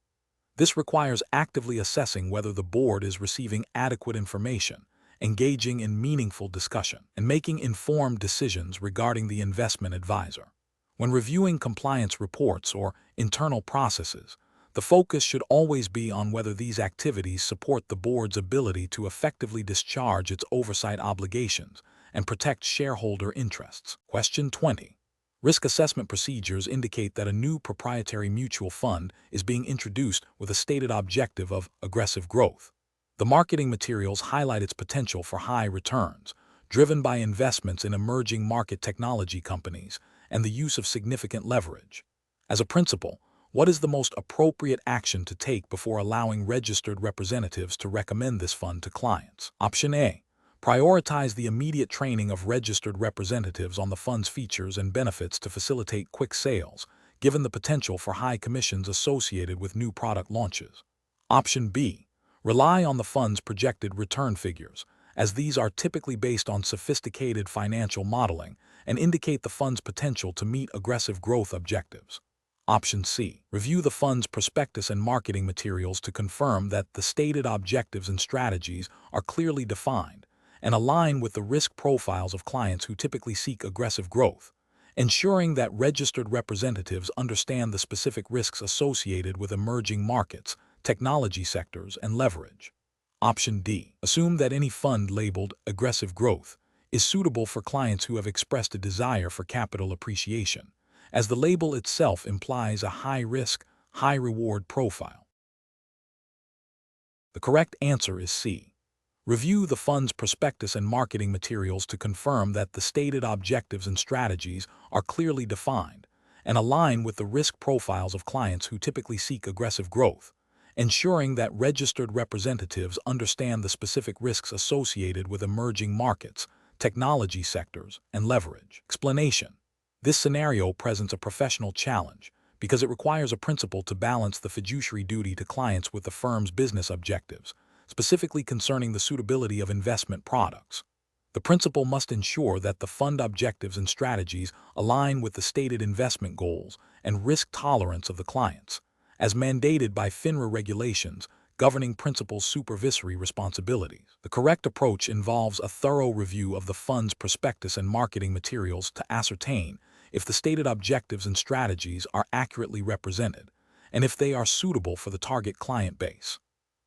This requires actively assessing whether the board is receiving adequate information, engaging in meaningful discussion, and making informed decisions regarding the investment advisor. When reviewing compliance reports or internal processes, the focus should always be on whether these activities support the board's ability to effectively discharge its oversight obligations and protect shareholder interests. Question 20. Risk assessment procedures indicate that a new proprietary mutual fund is being introduced with a stated objective of aggressive growth. The marketing materials highlight its potential for high returns, driven by investments in emerging market technology companies and the use of significant leverage. As a principal, What is the most appropriate action to take before allowing registered representatives to recommend this fund to clients? Option A. Prioritize the immediate training of registered representatives on the fund's features and benefits to facilitate quick sales, given the potential for high commissions associated with new product launches. Option B. Rely on the fund's projected return figures, as these are typically based on sophisticated financial modeling and indicate the fund's potential to meet aggressive growth objectives. Option C. Review the fund's prospectus and marketing materials to confirm that the stated objectives and strategies are clearly defined and align with the risk profiles of clients who typically seek aggressive growth, ensuring that registered representatives understand the specific risks associated with emerging markets, technology sectors, and leverage. Option D. Assume that any fund labeled aggressive growth is suitable for clients who have expressed a desire for capital appreciation, as the label itself implies a high-risk, high-reward profile. The correct answer is C. Review the fund's prospectus and marketing materials to confirm that the stated objectives and strategies are clearly defined and align with the risk profiles of clients who typically seek aggressive growth, ensuring that registered representatives understand the specific risks associated with emerging markets, technology sectors, and leverage. Explanation. This scenario presents a professional challenge because it requires a principal to balance the fiduciary duty to clients with the firm's business objectives, specifically concerning the suitability of investment products. The principal must ensure that the fund objectives and strategies align with the stated investment goals and risk tolerance of the clients, as mandated by FINRA regulations governing principal's supervisory responsibilities. The correct approach involves a thorough review of the fund's prospectus and marketing materials to ascertain if the stated objectives and strategies are accurately represented and if they are suitable for the target client base.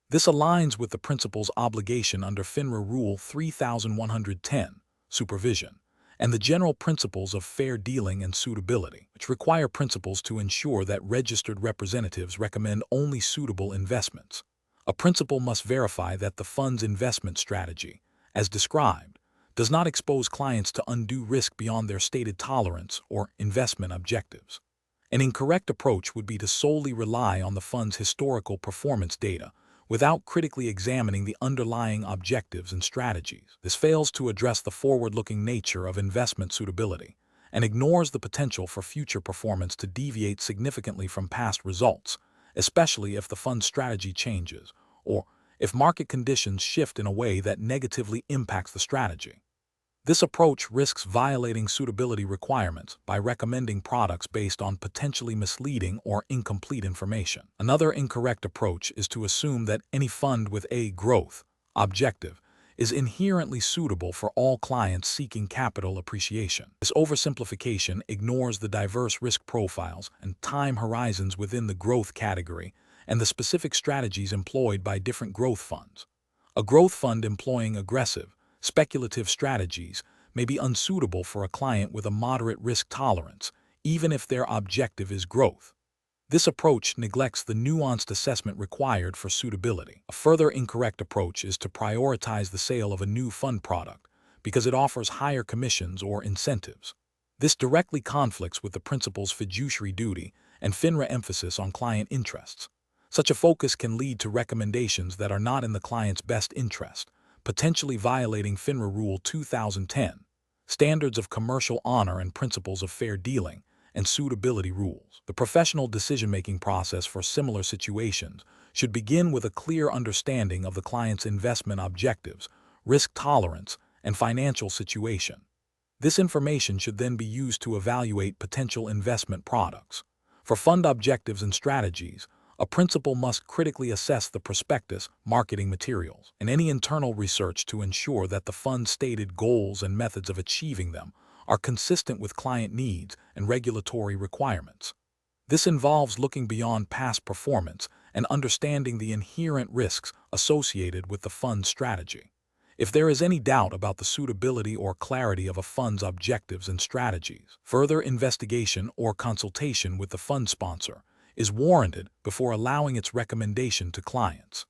This aligns with the principal's obligation under FINRA Rule 3110, Supervision, and the general principles of fair dealing and suitability, which require principals to ensure that registered representatives recommend only suitable investments. A principal must verify that the fund's investment strategy, as described, does not expose clients to undue risk beyond their stated tolerance or investment objectives. An incorrect approach would be to solely rely on the fund's historical performance data without critically examining the underlying objectives and strategies. This fails to address the forward-looking nature of investment suitability and ignores the potential for future performance to deviate significantly from past results, especially if the fund's strategy changes or if market conditions shift in a way that negatively impacts the strategy. This approach risks violating suitability requirements by recommending products based on potentially misleading or incomplete information. Another incorrect approach is to assume that any fund with a growth objective is inherently suitable for all clients seeking capital appreciation. This oversimplification ignores the diverse risk profiles and time horizons within the growth category and the specific strategies employed by different growth funds. A growth fund employing aggressive, speculative strategies may be unsuitable for a client with a moderate risk tolerance, even if their objective is growth. This approach neglects the nuanced assessment required for suitability. A further incorrect approach is to prioritize the sale of a new fund product because it offers higher commissions or incentives. This directly conflicts with the principal's fiduciary duty and FINRA emphasis on client interests. Such a focus can lead to recommendations that are not in the client's best interest, potentially violating FINRA Rule 2010, Standards of Commercial Honor and Principles of Fair Dealing, and Suitability Rules. The professional decision-making process for similar situations should begin with a clear understanding of the client's investment objectives, risk tolerance, and financial situation. This information should then be used to evaluate potential investment products. For fund objectives and strategies, a principal must critically assess the prospectus, marketing materials, and any internal research to ensure that the fund's stated goals and methods of achieving them are consistent with client needs and regulatory requirements. This involves looking beyond past performance and understanding the inherent risks associated with the fund's strategy. If there is any doubt about the suitability or clarity of a fund's objectives and strategies, further investigation or consultation with the fund sponsor is warranted before allowing its recommendation to clients.